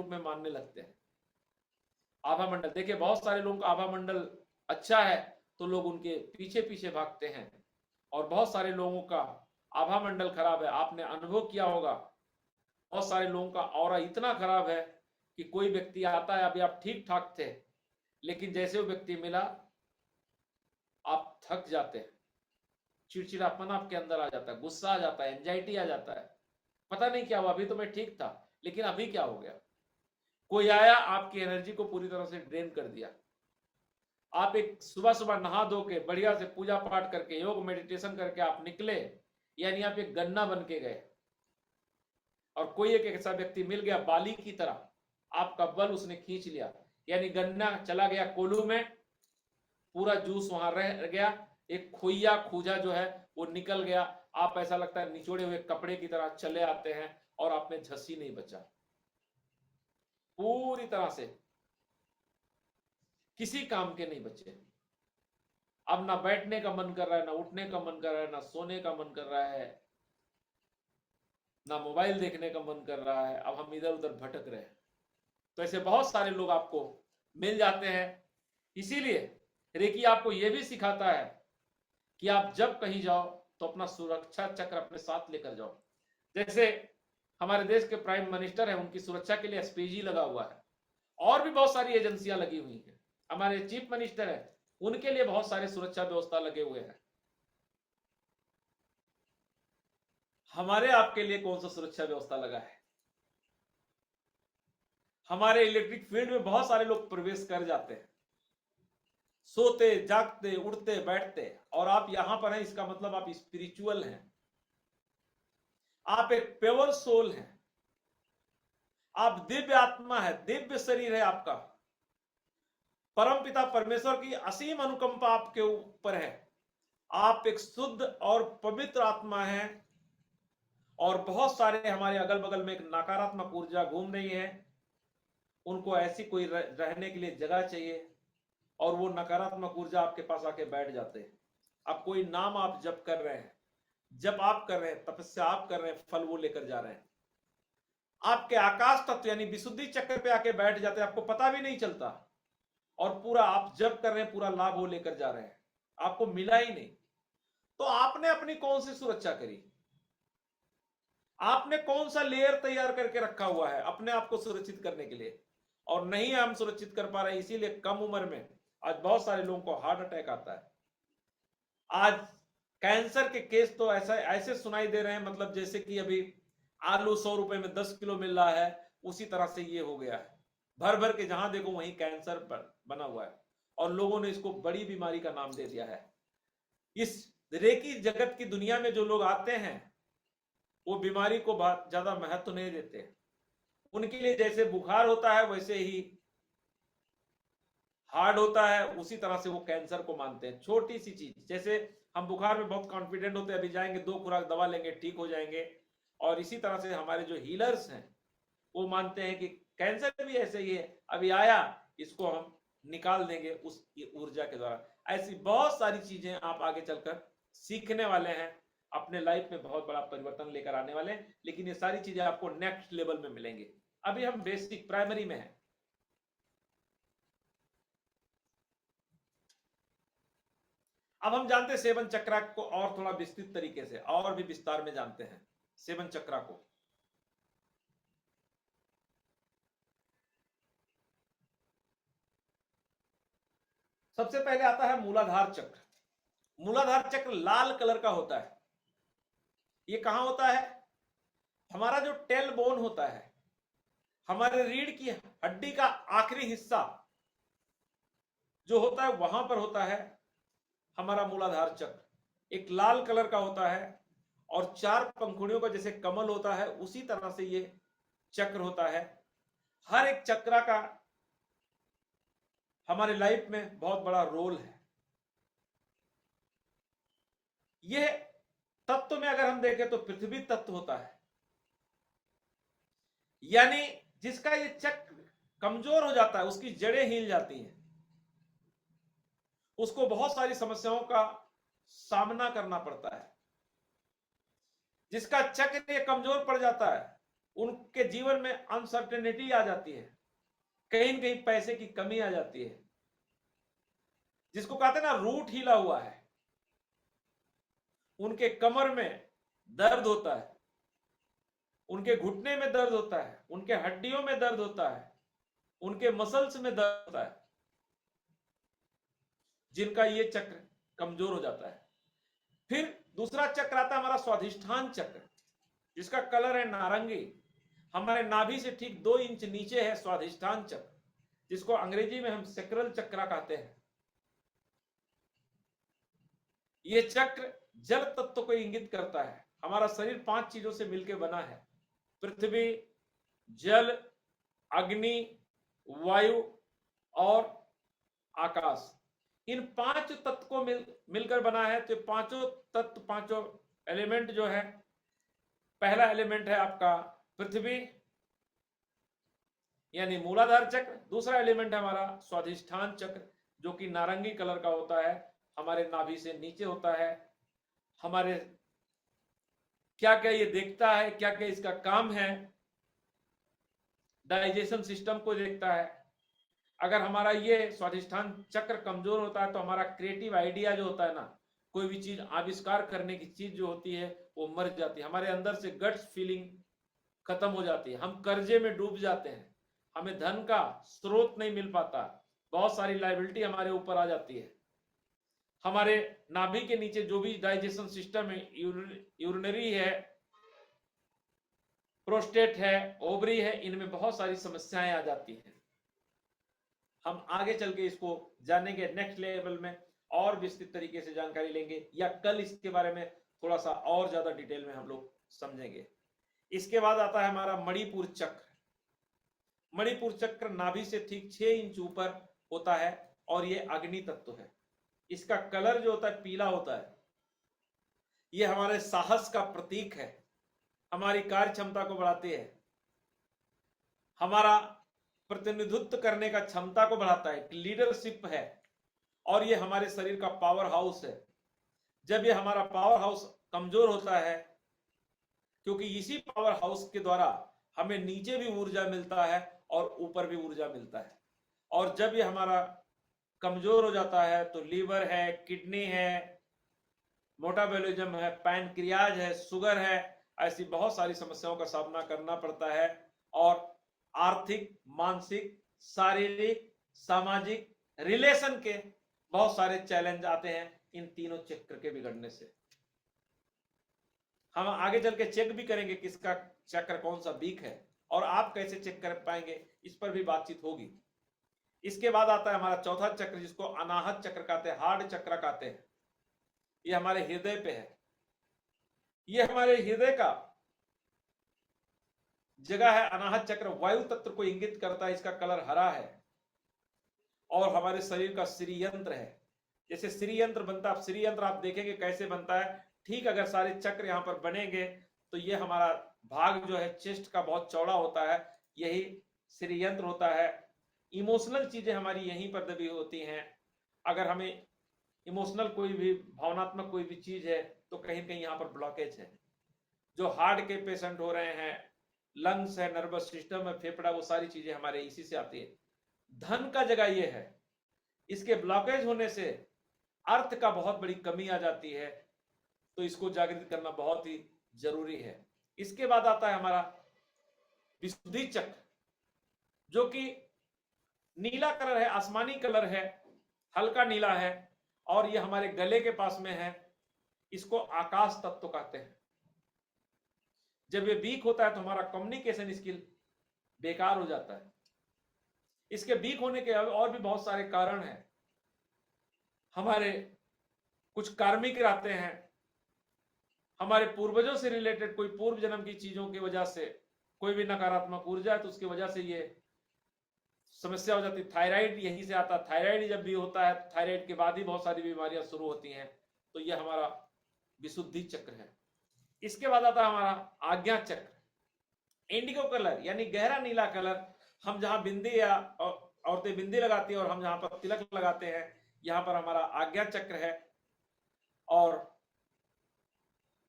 में मानने लगते हैं। आभा मंडल देखिए, बहुत सारे लोगों का आभा मंडल अच्छा है तो लोग उनके पीछे पीछे भागते हैं, और बहुत सारे लोगों का आभा मंडल खराब है। आपने अनुभव किया होगा, बहुत सारे लोगों का ऑरा इतना खराब है कि कोई व्यक्ति आता है, अभी आप ठीक ठाक थे, लेकिन जैसे वो व्यक्ति मिला आप थक जाते हैं, चिड़चिड़ापन आपके अंदर आ जाता है, गुस्सा आ जाता है, एंजाइटी आ जाता है। पता नहीं क्या हुआ, अभी तो मैं ठीक था लेकिन अभी क्या हो गया। कोई आया, आपकी एनर्जी को पूरी तरह से ड्रेन कर दिया। आप एक सुबह सुबह नहा धो के बढ़िया से पूजा पाठ करके योग मेडिटेशन करके आप निकले, यानी आप एक गन्ना बन के गए, और कोई एक ऐसा व्यक्ति मिल गया बाली की तरह, आपका बल उसने खींच लिया, यानी गन्ना चला गया कोल्हू में, पूरा जूस वहां रह गया, एक खोइया खूजा जो है वो निकल गया। आप ऐसा लगता है निचोड़े हुए कपड़े की तरह चले आते हैं और आप में झसी नहीं बचा, पूरी तरह से किसी काम के नहीं बचे। अब ना बैठने का मन कर रहा है, ना उठने का मन कर रहा है, ना सोने का मन कर रहा है, ना मोबाइल देखने का मन कर रहा है। अब हम इधर उधर भटक रहे हैं। तो ऐसे बहुत सारे लोग आपको मिल जाते हैं। इसीलिए रेकी आपको यह भी सिखाता है कि आप जब कहीं जाओ तो अपना सुरक्षा चक्र अपने साथ लेकर जाओ। जैसे हमारे देश के प्राइम मिनिस्टर हैं, उनकी सुरक्षा के लिए एसपीजी लगा हुआ है, और भी बहुत सारी एजेंसियां लगी हुई हैं। हमारे चीफ मिनिस्टर हैं, उनके लिए बहुत सारे सुरक्षा व्यवस्था लगे हुए हैं। हमारे आपके लिए कौन सा सुरक्षा व्यवस्था लगा है? हमारे इलेक्ट्रिक फील्ड में बहुत सारे लोग प्रवेश कर जाते हैं, सोते जागते उठते बैठते, और आप यहां पर हैं, इसका मतलब आप स्पिरिचुअल हैं, आप एक प्योर सोल हैं, आप दिव्य आत्मा है, दिव्य शरीर है आपका। परम पिता परमेश्वर की असीम अनुकंपा आपके ऊपर है। आप एक शुद्ध और पवित्र आत्मा हैं, और बहुत सारे हमारे अगल बगल में एक नकारात्मक ऊर्जा घूम रही है। उनको ऐसी कोई रहने के लिए जगह चाहिए, और वो नकारात्मक ऊर्जा आपके पास आके बैठ जाते हैं। अब कोई नाम आप जप कर रहे हैं, जब आप कर रहे हैं, तपस्या आप कर रहे हैं, फल वो लेकर जा रहे हैं। आपके आकाश तत्व यानी विशुद्धि चक्र पे आके बैठ जाते हैं, आपको पता भी नहीं चलता, और पूरा आप जब कर रहे हैं पूरा लाभ वो लेकर जा रहे हैं, आपको मिला ही नहीं। तो आपने अपनी कौन सी सुरक्षा करी? आपने कौन सा लेयर तैयार करके रखा हुआ है अपने आप को सुरक्षित करने के लिए? और नहीं हम सुरक्षित कर पा रहे हैं, इसीलिए कम उम्र में आज बहुत सारे लोगों को हार्ट अटैक आता है। आज कैंसर के केस तो ऐसे सुनाई दे रहे हैं, मतलब जैसे कि अभी आलू 100 रुपए में 10 किलो मिल रहा है, उसी तरह से ये हो गया है। भर भर के जहां देखो वहीं कैंसर बना हुआ है, और लोगों ने इसको बड़ी बीमारी का नाम दे दिया है। इस रेकी जगत की दुनिया में जो लोग आते हैं वो बीमारी को ज्यादा महत्व नहीं देते। उनके लिए जैसे बुखार होता है वैसे ही हार्ड होता है, उसी तरह से वो कैंसर को मानते हैं। छोटी सी चीज, जैसे हम बुखार में बहुत कॉन्फिडेंट होते हैं, अभी जाएंगे 2 खुराक दवा लेंगे ठीक हो जाएंगे, और इसी तरह से हमारे जो हीलर्स हैं वो मानते हैं कि कैंसर भी ऐसे ही है, अभी आया इसको हम निकाल देंगे उस ऊर्जा के द्वारा। ऐसी बहुत सारी चीजें आप आगे चलकर सीखने वाले हैं, अपने लाइफ में बहुत बड़ा परिवर्तन लेकर आने वाले हैं। लेकिन ये सारी चीजें आपको नेक्स्ट लेवल में मिलेंगे, अभी हम बेसिक प्राइमरी में हैं। अब हम जानते हैं सेवन चक्रा को और थोड़ा विस्तृत तरीके से, और भी विस्तार में जानते हैं सेवन चक्रा को। सबसे पहले आता है मूलाधार चक्र। मूलाधार चक्र लाल कलर का होता है। ये कहां होता है? हमारा जो टेल बोन होता है, हमारे रीढ़ की हड्डी का आखिरी हिस्सा जो होता है, वहां पर होता है हमारा मूलाधार चक्र। एक लाल कलर का होता है और 4 पंखुड़ियों का जैसे कमल होता है, उसी तरह से ये चक्र होता है। हर एक चक्रा का हमारे लाइफ में बहुत बड़ा रोल है। यह तत्व में अगर हम देखें तो पृथ्वी तत्व होता है, यानी जिसका ये चक्र कमजोर हो जाता है, उसकी जड़ें हिल जाती हैं, उसको बहुत सारी समस्याओं का सामना करना पड़ता है। जिसका चक्र ये कमजोर पड़ जाता है, उनके जीवन में अनसर्टेनिटी आ जाती है, कहीं न कहीं पैसे की कमी आ जाती है। जिसको कहते हैं ना रूट हिला हुआ है, उनके कमर में दर्द होता है, उनके घुटने में दर्द होता है, उनके हड्डियों में दर्द होता है, उनके मसल्स में दर्द होता है, जिनका ये चक्र कमजोर हो जाता है। फिर दूसरा चक्र आता है हमारा स्वाधिष्ठान चक्र, जिसका कलर है नारंगी। हमारे नाभि से ठीक 2 इंच नीचे है स्वाधिष्ठान चक्र, जिसको अंग्रेजी में हम सैक्रल चक्र कहते हैं। यह चक्र जल तत्व को इंगित करता है। हमारा शरीर 5 चीजों से मिलकर बना है: पृथ्वी, जल, अग्नि, वायु और आकाश। इन 5 तत्व को मिलकर बना है। तो पांचों तत्व, पांचों एलिमेंट जो है, पहला एलिमेंट है आपका पृथ्वी यानी मूलाधार चक्र। दूसरा एलिमेंट है हमारा स्वाधिष्ठान चक्र, जो कि नारंगी कलर का होता है, हमारे नाभि से नीचे होता है। हमारे क्या क्या ये देखता है, क्या क्या इसका काम है, डाइजेशन सिस्टम को देखता है। अगर हमारा ये स्वाधिष्ठान चक्र कमजोर होता है तो हमारा क्रिएटिव आइडिया जो होता है ना, कोई भी चीज आविष्कार करने की चीज जो होती है वो मर जाती है। हमारे अंदर से गट्स फीलिंग खत्म हो जाती है, हम कर्जे में डूब जाते हैं, हमें धन का स्रोत नहीं मिल पाता, बहुत सारी लायबिलिटी हमारे ऊपर आ जाती है। हमारे नाभि के नीचे जो भी डाइजेशन सिस्टम है, यूरिनरी है, प्रोस्टेट है, ओवरी है, इनमें बहुत सारी समस्याएं आ जाती हैं। हम आगे चल के इसको जानेंगे नेक्स्ट लेवल में, और विस्तृत तरीके से जानकारी लेंगे, या कल इसके बारे में थोड़ा सा और ज्यादा डिटेल में हम लोग समझेंगे। इसके बाद आता है हमारा मणिपुर चक्र। मणिपुर चक्र नाभि से ठीक 6 इंच ऊपर होता है और ये अग्नि तत्व है। इसका कलर जो होता है पीला होता है। ये हमारे साहस का प्रतीक है, हमारी कार्य क्षमता को बढ़ाती है, हमारा प्रतिनिधित्व करने का क्षमता को बढ़ाता है, लीडरशिप है, और ये हमारे शरीर का पावर हाउस है। जब ये हमारा पावर हाउस कमजोर होता है, क्योंकि इसी पावर हाउस के द्वारा हमें नीचे भी ऊर्जा मिलता है और ऊपर भी ऊर्जा मिलता है, और जब ये हमारा कमजोर हो जाता है तो लीवर है, किडनी है, मेटाबॉलिज्म है, पैनक्रियाज है, शुगर है, ऐसी बहुत सारी समस्याओं का सामना करना पड़ता है। और आर्थिक, मानसिक, शारीरिक, सामाजिक, रिलेशन के बहुत सारे चैलेंज आते हैं इन तीनों चक्र के बिगड़ने से। हम आगे चल के चेक भी करेंगे किसका चक्र कौन सा वीक है, और आप कैसे चेक कर पाएंगे, इस पर भी बातचीत होगी। इसके बाद आता है हमारा चौथा चक्र, जिसको अनाहत चक्र कहते हैं, हार्ड चक्र कहते हैं। ये हमारे हृदय पे है। ये हमारे हृदय का जगह है। अनाहत चक्र वायु तत्व को इंगित करता है, इसका कलर हरा है, और हमारे शरीर का श्रीयंत्र है। जैसे श्रीयंत्र बनता है, श्रीयंत्र आप देखेंगे कैसे बनता है, ठीक अगर सारे चक्र यहाँ पर बनेंगे तो ये हमारा भाग जो है चेस्ट का बहुत चौड़ा होता है, यही श्रीयंत्र होता है। इमोशनल चीजें हमारी यहीं पर दबी होती हैं। अगर हमें इमोशनल कोई भी भावनात्मक कोई भी चीज है तो कहीं कहीं यहाँ पर ब्लॉकेज है। जो हार्ट के पेशेंट हो रहे हैं, लंग्स है, नर्वस सिस्टम है, फेफड़ा, वो सारी चीजें हमारे इसी से आती है। धन का जगह ये है, इसके ब्लॉकेज होने से अर्थ का बहुत बड़ी कमी आ जाती है, तो इसको जागृत करना बहुत ही जरूरी है। इसके बाद आता है हमारा विशुद्धि चक्र, जो कि नीला कलर है, आसमानी कलर है, हल्का नीला है, और ये हमारे गले के पास में है। इसको आकाश तत्व कहते हैं। जब ये वीक होता है तो हमारा कम्युनिकेशन स्किल बेकार हो जाता है। इसके वीक होने के और भी बहुत सारे कारण हैं। हमारे कुछ कार्मिक रहते हैं, हमारे पूर्वजों से रिलेटेड कोई पूर्व जन्म की चीजों की वजह से कोई भी नकारात्मक ऊर्जा है तो उसकी वजह से ये समस्या हो जाती है। थायराइड यहीं से आता है। थायराइड जब भी होता है, थायराइड के बाद ही बहुत सारी बीमारियां शुरू होती हैं। तो ये हमारा विशुद्धि चक्र है। इसके बाद आता है हमारा आज्ञा चक्र, इंडिगो कलर यानी गहरा नीला कलर। हम जहां बिंदी या औरतें बिंदी लगाती हैं और हम जहां पर तिलक लगाते हैं, यहां पर हमारा आज्ञा चक्र है। और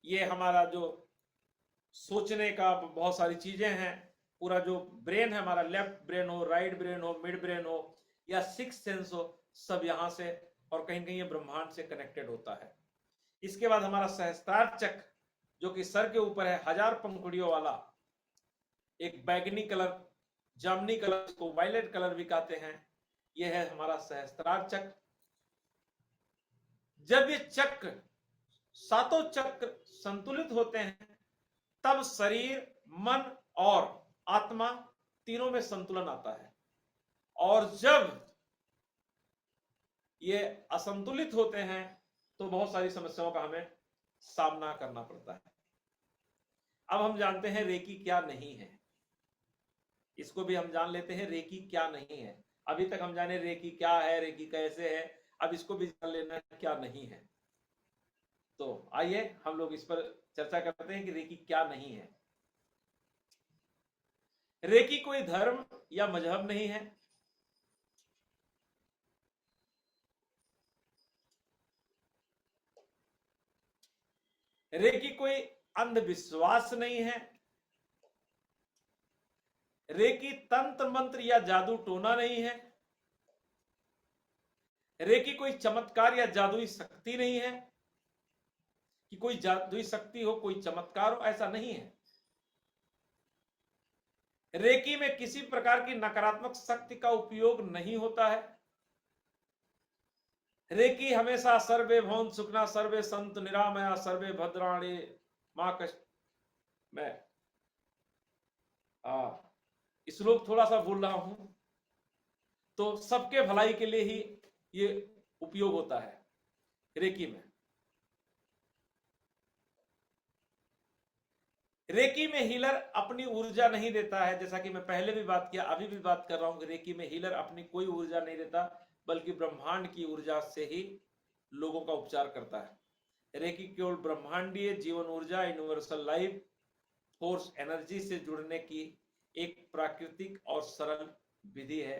ये हमारा जो सोचने का बहुत सारी चीजें हैं, पूरा जो ब्रेन है हमारा, लेफ्ट ब्रेन हो, राइट ब्रेन हो, मिड ब्रेन हो या सिक्स सेंस हो, सब यहां से और कहीं कहीं ये ब्रह्मांड से कनेक्टेड होता है। इसके बाद हमारा सहस्त्रार चक्र, जो कि सर के ऊपर है, 1000 पंखुड़ियों वाला, एक बैगनी कलर, जामुनी कलर, इसको वायलेट कलर भी कहते हैं। यह है हमारा सहस्त्रार चक्र। जब ये चक्र, सातों चक्र संतुलित होते हैं, तब शरीर, मन और आत्मा तीनों में संतुलन आता है। और जब ये असंतुलित होते हैं तो बहुत सारी समस्याओं का हमें सामना करना पड़ता है। अब हम जानते हैं रेकी क्या नहीं है। इसको भी हम जान लेते हैं, रेकी क्या नहीं है। अभी तक हम जाने रेकी क्या है, रेकी कैसे है, अब इसको भी जान लेना क्या नहीं है। तो आइए हम लोग इस पर चर्चा करते हैं कि रेकी क्या नहीं है। रेकी कोई धर्म या मजहब नहीं है। रेकी कोई अंधविश्वास नहीं है। रेकी तंत्र मंत्र या जादू टोना नहीं है। रेकी कोई चमत्कार या जादुई शक्ति नहीं है कि कोई जादुई शक्ति हो, कोई चमत्कार हो, ऐसा नहीं है। रेकी में किसी प्रकार की नकारात्मक शक्ति का उपयोग नहीं होता है। रेकी हमेशा सर्वे भवन सुखना सर्वे संत निरामया सर्वे भद्राणी मां कष्ट। मैं श्लोक थोड़ा सा भूल रहा हूं, तो सबके भलाई के लिए ही ये उपयोग होता है रेकी में। रेकी में हीलर अपनी ऊर्जा नहीं देता है, जैसा कि मैं पहले भी बात किया, अभी भी बात कर रहा हूं कि रेकी में हीलर अपनी कोई ऊर्जा नहीं देता, बल्कि ब्रह्मांड की ऊर्जा से ही लोगों का उपचार करता है। रेकी केवल ब्रह्मांडीय जीवन ऊर्जा, यूनिवर्सल लाइफ फोर्स एनर्जी से जुड़ने की एक प्राकृतिक और सरल विधि है।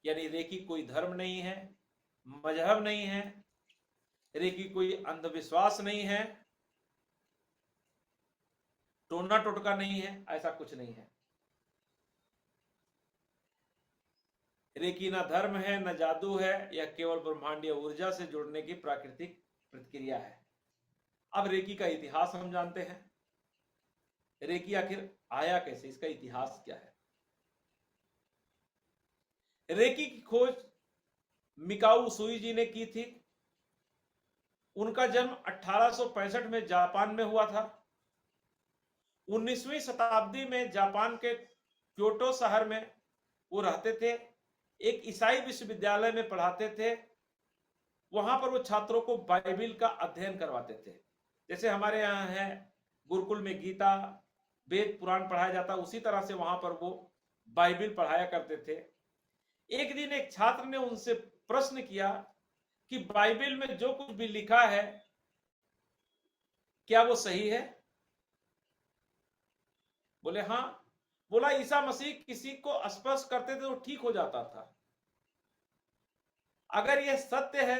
यानी रेकी कोई धर्म नहीं है, मजहब नहीं है, रेकी कोई अंधविश्वास नहीं है, टोना टोटका नहीं है, ऐसा कुछ नहीं है। रेकी ना धर्म है, न जादू है, यह केवल ब्रह्मांडीय ऊर्जा से जुड़ने की प्राकृतिक प्रतिक्रिया है। अब रेकी का इतिहास हम जानते हैं। रेकी आखिर आया कैसे, इसका इतिहास क्या है। रेकी की खोज मिकाऊ सुई जी ने की थी। उनका जन्म 1865 में जापान में हुआ था। 19वीं शताब्दी में जापान के क्योटो शहर में वो रहते थे। एक ईसाई विश्वविद्यालय में पढ़ाते थे। वहां पर वो छात्रों को बाइबिल का अध्ययन करवाते थे। जैसे हमारे यहाँ है गुरुकुल में गीता, वेद, पुराण पढ़ाया जाता, उसी तरह से वहां पर वो बाइबिल पढ़ाया करते थे। एक दिन एक छात्र ने उनसे प्रश्न किया कि बाइबिल में जो कुछ भी लिखा है क्या वो सही है। बोले हाँ। बोला ईसा मसीह किसी को स्पर्श करते थे तो ठीक हो जाता था। अगर यह सत्य है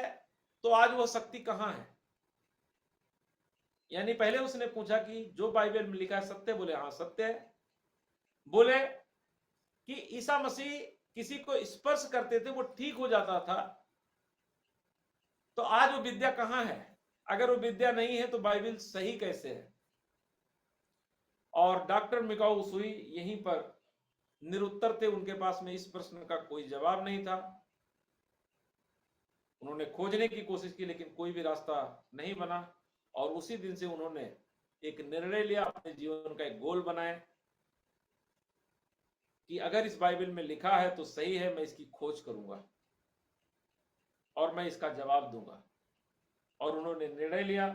तो आज वो शक्ति कहां है? यानी पहले उसने पूछा कि जो बाइबल में लिखा है सत्य? बोले हाँ सत्य है। बोले कि ईसा मसीह किसी को स्पर्श करते थे वो ठीक हो जाता था, तो आज वो विद्या कहां है? अगर वो विद्या नहीं है तो बाइबल सही कैसे है? और डॉक्टर मिकाओ उसुई यहीं पर निरुत्तर थे, उनके पास में इस प्रश्न का कोई जवाब नहीं था। उन्होंने खोजने की कोशिश की लेकिन कोई भी रास्ता नहीं बना, और उसी दिन से उन्होंने एक निर्णय लिया, अपने जीवन का एक गोल बनाए कि अगर इस बाइबल में लिखा है तो सही है, मैं इसकी खोज करूंगा और मैं इसका जवाब दूंगा। और उन्होंने निर्णय लिया।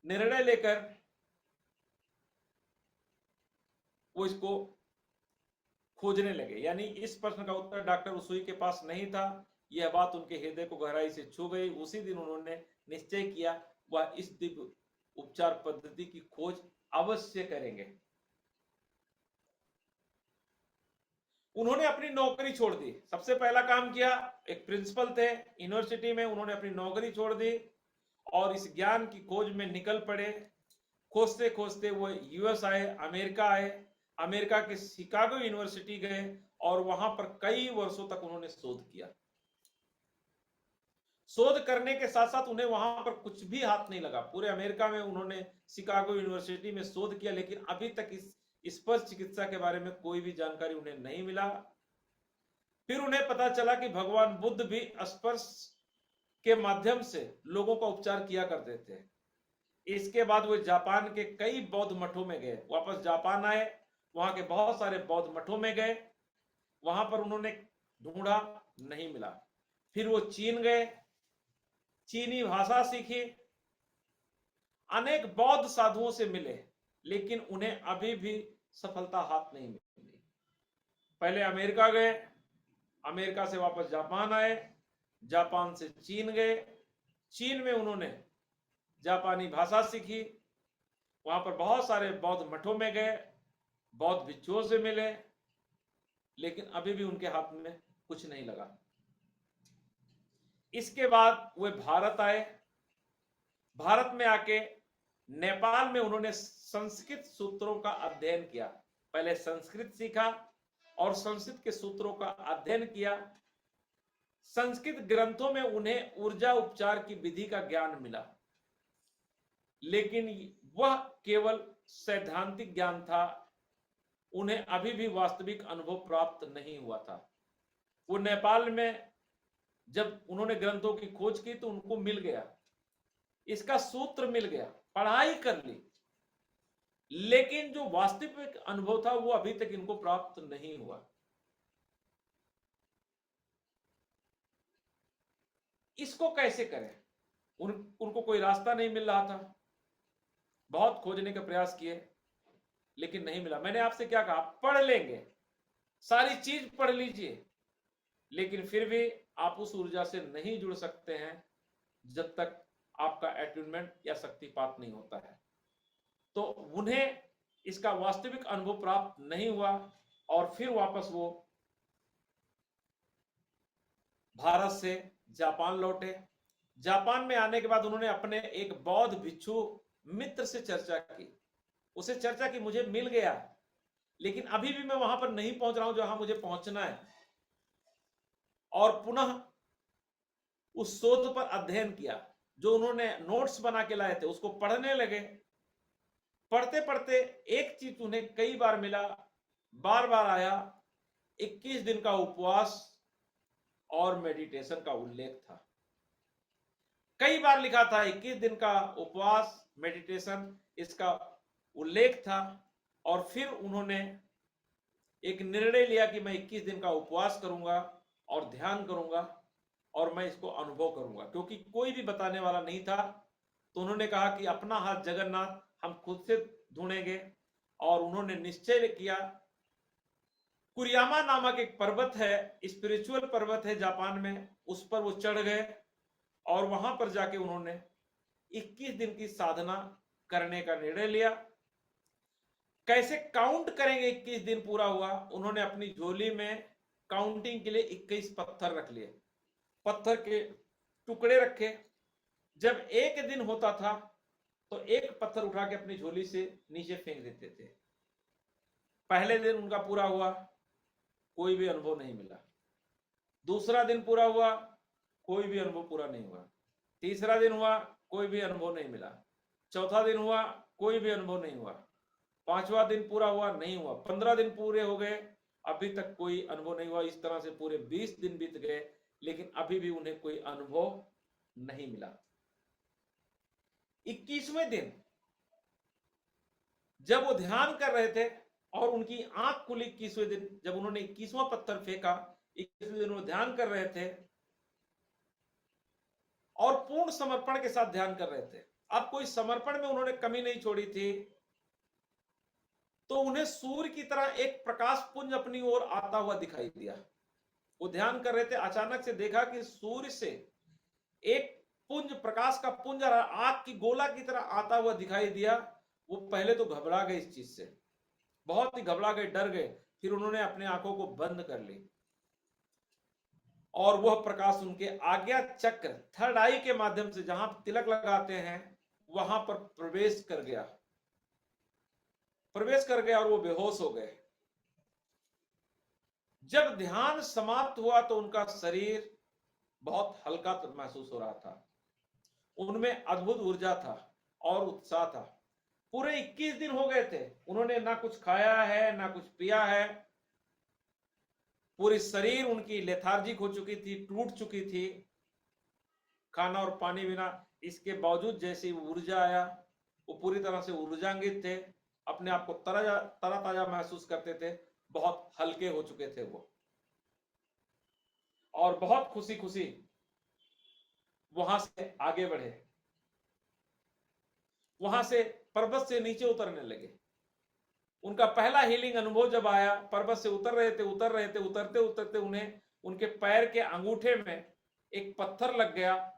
निर्णय लेकर वो इसको खोजने लगे। यानी इस प्रश्न का उत्तर डॉक्टर उसुई के पास नहीं था। यह बात उनके हृदय को गहराई से छू गई। उसी दिन उन्होंने निश्चय किया वह इस दिव्य उपचार पद्धति की खोज अवश्य करेंगे। उन्होंने अपनी नौकरी छोड़ दी। सबसे पहला काम किया, एक प्रिंसिपल थे यूनिवर्सिटी में, उन्होंने अपनी नौकरी छोड़ दी और इस ज्ञान की खोज में निकल पड़े। खोजते खोजते वो यूएस आए, अमेरिका आए, अमेरिका के शिकागो यूनिवर्सिटी गए और वहां पर कई वर्षों तक उन्होंने शोध किया। शोध करने के साथ साथ उन्हें वहां पर कुछ भी हाथ नहीं लगा। पूरे अमेरिका में उन्होंने शिकागो यूनिवर्सिटी में शोध किया, लेकिन अभी तक इस स्पर्श चिकित्सा के बारे में कोई भी जानकारी उन्हें नहीं मिला। फिर उन्हें पता चला कि भगवान बुद्ध भी स्पर्श के माध्यम से लोगों का उपचार किया करते थे। इसके बाद वो जापान के कई बौद्ध मठों में गए। वापस जापान आए, वहां के बहुत सारे बौद्ध मठों में गए, वहां पर उन्होंने ढूंढा, नहीं मिला। फिर वो चीन गए, चीनी भाषा सीखी, अनेक बौद्ध साधुओं से मिले, लेकिन उन्हें अभी भी सफलता हाथ नहीं मिली। पहले अमेरिका गए, अमेरिका से वापस जापान आए, जापान से चीन गए, चीन में उन्होंने जापानी भाषा सीखी, वहां पर बहुत सारे बौद्ध मठों में गए, बौद्ध भिक्षुओं से मिले, लेकिन अभी भी उनके हाथ में कुछ नहीं लगा। इसके बाद वे भारत आए। भारत में आके नेपाल में उन्होंने संस्कृत सूत्रों का अध्ययन किया। पहले संस्कृत सीखा और संस्कृत के सूत्रों का अध्ययन किया। संस्कृत ग्रंथों में उन्हें ऊर्जा उपचार की विधि का ज्ञान मिला, लेकिन वह केवल सैद्धांतिक ज्ञान था। उन्हें अभी भी वास्तविक अनुभव प्राप्त नहीं हुआ था। वो नेपाल में जब उन्होंने ग्रंथों की खोज की तो उनको मिल गया, इसका सूत्र मिल गया, पढ़ाई कर ली, लेकिन जो वास्तविक अनुभव था वो अभी तक इनको प्राप्त नहीं हुआ। इसको कैसे करें? उनको कोई रास्ता नहीं मिल रहा था। बहुत खोजने का प्रयास किए लेकिन नहीं मिला। मैंने आपसे क्या कहा, पढ़ लेंगे, सारी चीज पढ़ लीजिए, लेकिन फिर भी आप उस ऊर्जा से नहीं जुड़ सकते हैं जब तक आपका अटैचमेंट या शक्तिपात नहीं होता है। तो उन्हें इसका वास्तविक अनुभव प्राप्त नहीं हुआ और फिर वापस वो भारत से जापान लौटे। जापान में आने के बाद उन्होंने अपने एक बौद्ध भिक्षु मित्र से चर्चा की। उसे चर्चा की, मुझे मिल गया, लेकिन अभी भी मैं वहां पर नहीं पहुंच रहा हूं जहां मुझे पहुंचना है। और पुनः उस शोध पर अध्ययन किया, जो उन्होंने नोट्स बना के लाए थे उसको पढ़ने लगे। पढ़ते पढ़ते एक चीज उन्हें कई बार मिला, बार बार आया, 21 दिन का उपवास और मेडिटेशन का उल्लेख था। कई बार लिखा था 21 दिन का उपवास, मेडिटेशन, इसका उल्लेख था। और फिर उन्होंने एक निर्णय लिया कि मैं 21 दिन का उपवास करूंगा और ध्यान करूंगा और मैं इसको अनुभव करूंगा, क्योंकि कोई भी बताने वाला नहीं था। तो उन्होंने कहा कि अपना हाथ जगन्नाथ हम खुद से ढूंढेंगे। और उन्होंने निश्चय किया। कुरियामा नामक एक पर्वत है, स्पिरिचुअल पर्वत है जापान में, उस पर वो चढ़ गए और वहां पर जाके उन्होंने 21 दिन की साधना करने का निर्णय लिया। कैसे काउंट करेंगे 21 दिन पूरा हुआ? उन्होंने अपनी झोली में काउंटिंग के लिए 21 पत्थर रख लिए। पत्थर के टुकड़े रखे। जब एक दिन होता था तो एक पत्थर उठा के अपनी झोली से नीचे फेंक देते थे। पहले दिन उनका पूरा हुआ, कोई भी अनुभव नहीं मिला। दूसरा दिन पूरा हुआ, कोई भी अनुभव पूरा नहीं हुआ। तीसरा दिन हुआ, कोई भी अनुभव नहीं मिला। चौथा दिन हुआ, कोई भी अनुभव नहीं हुआ। पांचवा दिन पूरा हुआ, नहीं हुआ। 15 दिन पूरे हो गए, अभी तक कोई अनुभव नहीं हुआ। इस तरह से पूरे 20 दिन बीत गए, लेकिन अभी भी उन्हें कोई अनुभव नहीं मिला। 21वें दिन जब वो ध्यान कर रहे थे और उनकी आंख खुली, 21वें दिन जब उन्होंने 21वां पत्थर फेंका, 21वें दिन वो ध्यान कर रहे थे और पूर्ण समर्पण के साथ ध्यान कर रहे थे। अब कोई समर्पण में उन्होंने कमी नहीं छोड़ी थी। तो उन्हें सूर्य की तरह एक प्रकाश पुंज अपनी ओर आता हुआ दिखाई दिया। वो ध्यान कर रहे थे, अचानक से देखा कि सूर्य से एक पुंज, प्रकाश का पुंज आग की गोला की तरह आता हुआ दिखाई दिया। वो पहले तो घबरा गए, इस चीज से बहुत ही घबरा गए, डर गए। फिर उन्होंने अपने आंखों को बंद कर ली और वह प्रकाश उनके आज्ञा चक्र, थर्ड आई के माध्यम से, जहां तिलक लगाते हैं, वहां पर प्रवेश कर गया और वो बेहोश हो गए। जब ध्यान समाप्त हुआ तो उनका शरीर बहुत हल्का महसूस हो रहा था। उनमें अद्भुत ऊर्जा था और उत्साह था। पूरे 21 दिन हो गए थे, उन्होंने ना कुछ खाया है ना कुछ पिया है। पूरी शरीर उनकी लेथार्जिक हो चुकी थी, टूट चुकी थी, खाना और पानी बिना। इसके बावजूद जैसे ऊर्जा आया, वो पूरी तरह से ऊर्जान्वित थे, अपने आप को तरा ताजा महसूस करते थे, बहुत हल्के हो चुके थे वो, और बहुत खुशी खुशी वहां से आगे बढ़े। वहां से पर्वत से नीचे उतरने लगे। उनका पहला हीलिंग अनुभव जब आया, पर्वत से उतर रहे थे, उतरते उतरते उन्हें उनके पैर के अंगूठे में एक पत्थर लग गया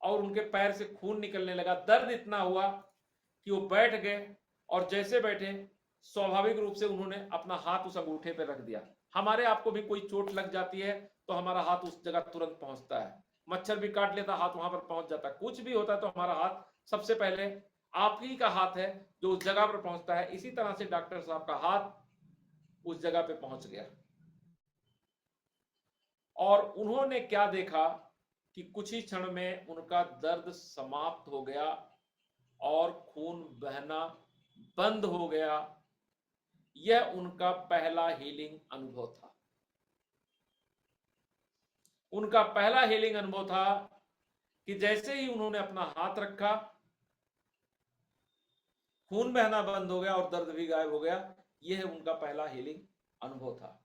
और उनके पैर से खून निकलने लगा। दर्द इतना हुआ कि वो बैठ गए, और जैसे बैठे स्वाभाविक रूप से उन्होंने अपना हाथ उस अंगूठे पर रख दिया। हमारे आपको भी कोई चोट लग जाती है तो हमारा हाथ उस जगह तुरंत पहुंचता है। मच्छर भी काट लेता, हाथ वहां पर पहुंच जाता है। कुछ भी होता है तो हमारा हाथ सबसे पहले, आप ही का हाथ है जो उस जगह पर पहुंचता है। इसी तरह से डॉक्टर साहब का हाथ उस जगह पे पहुंच गया। और उन्होंने क्या देखा कि कुछ ही क्षण में उनका दर्द समाप्त हो गया और खून बहना बंद हो गया। यह उनका पहला हीलिंग अनुभव था। उनका पहला हीलिंग अनुभव था कि जैसे ही उन्होंने अपना हाथ रखा, खून बहना बंद हो गया और दर्द भी गायब हो गया। यह उनका पहला हीलिंग अनुभव था।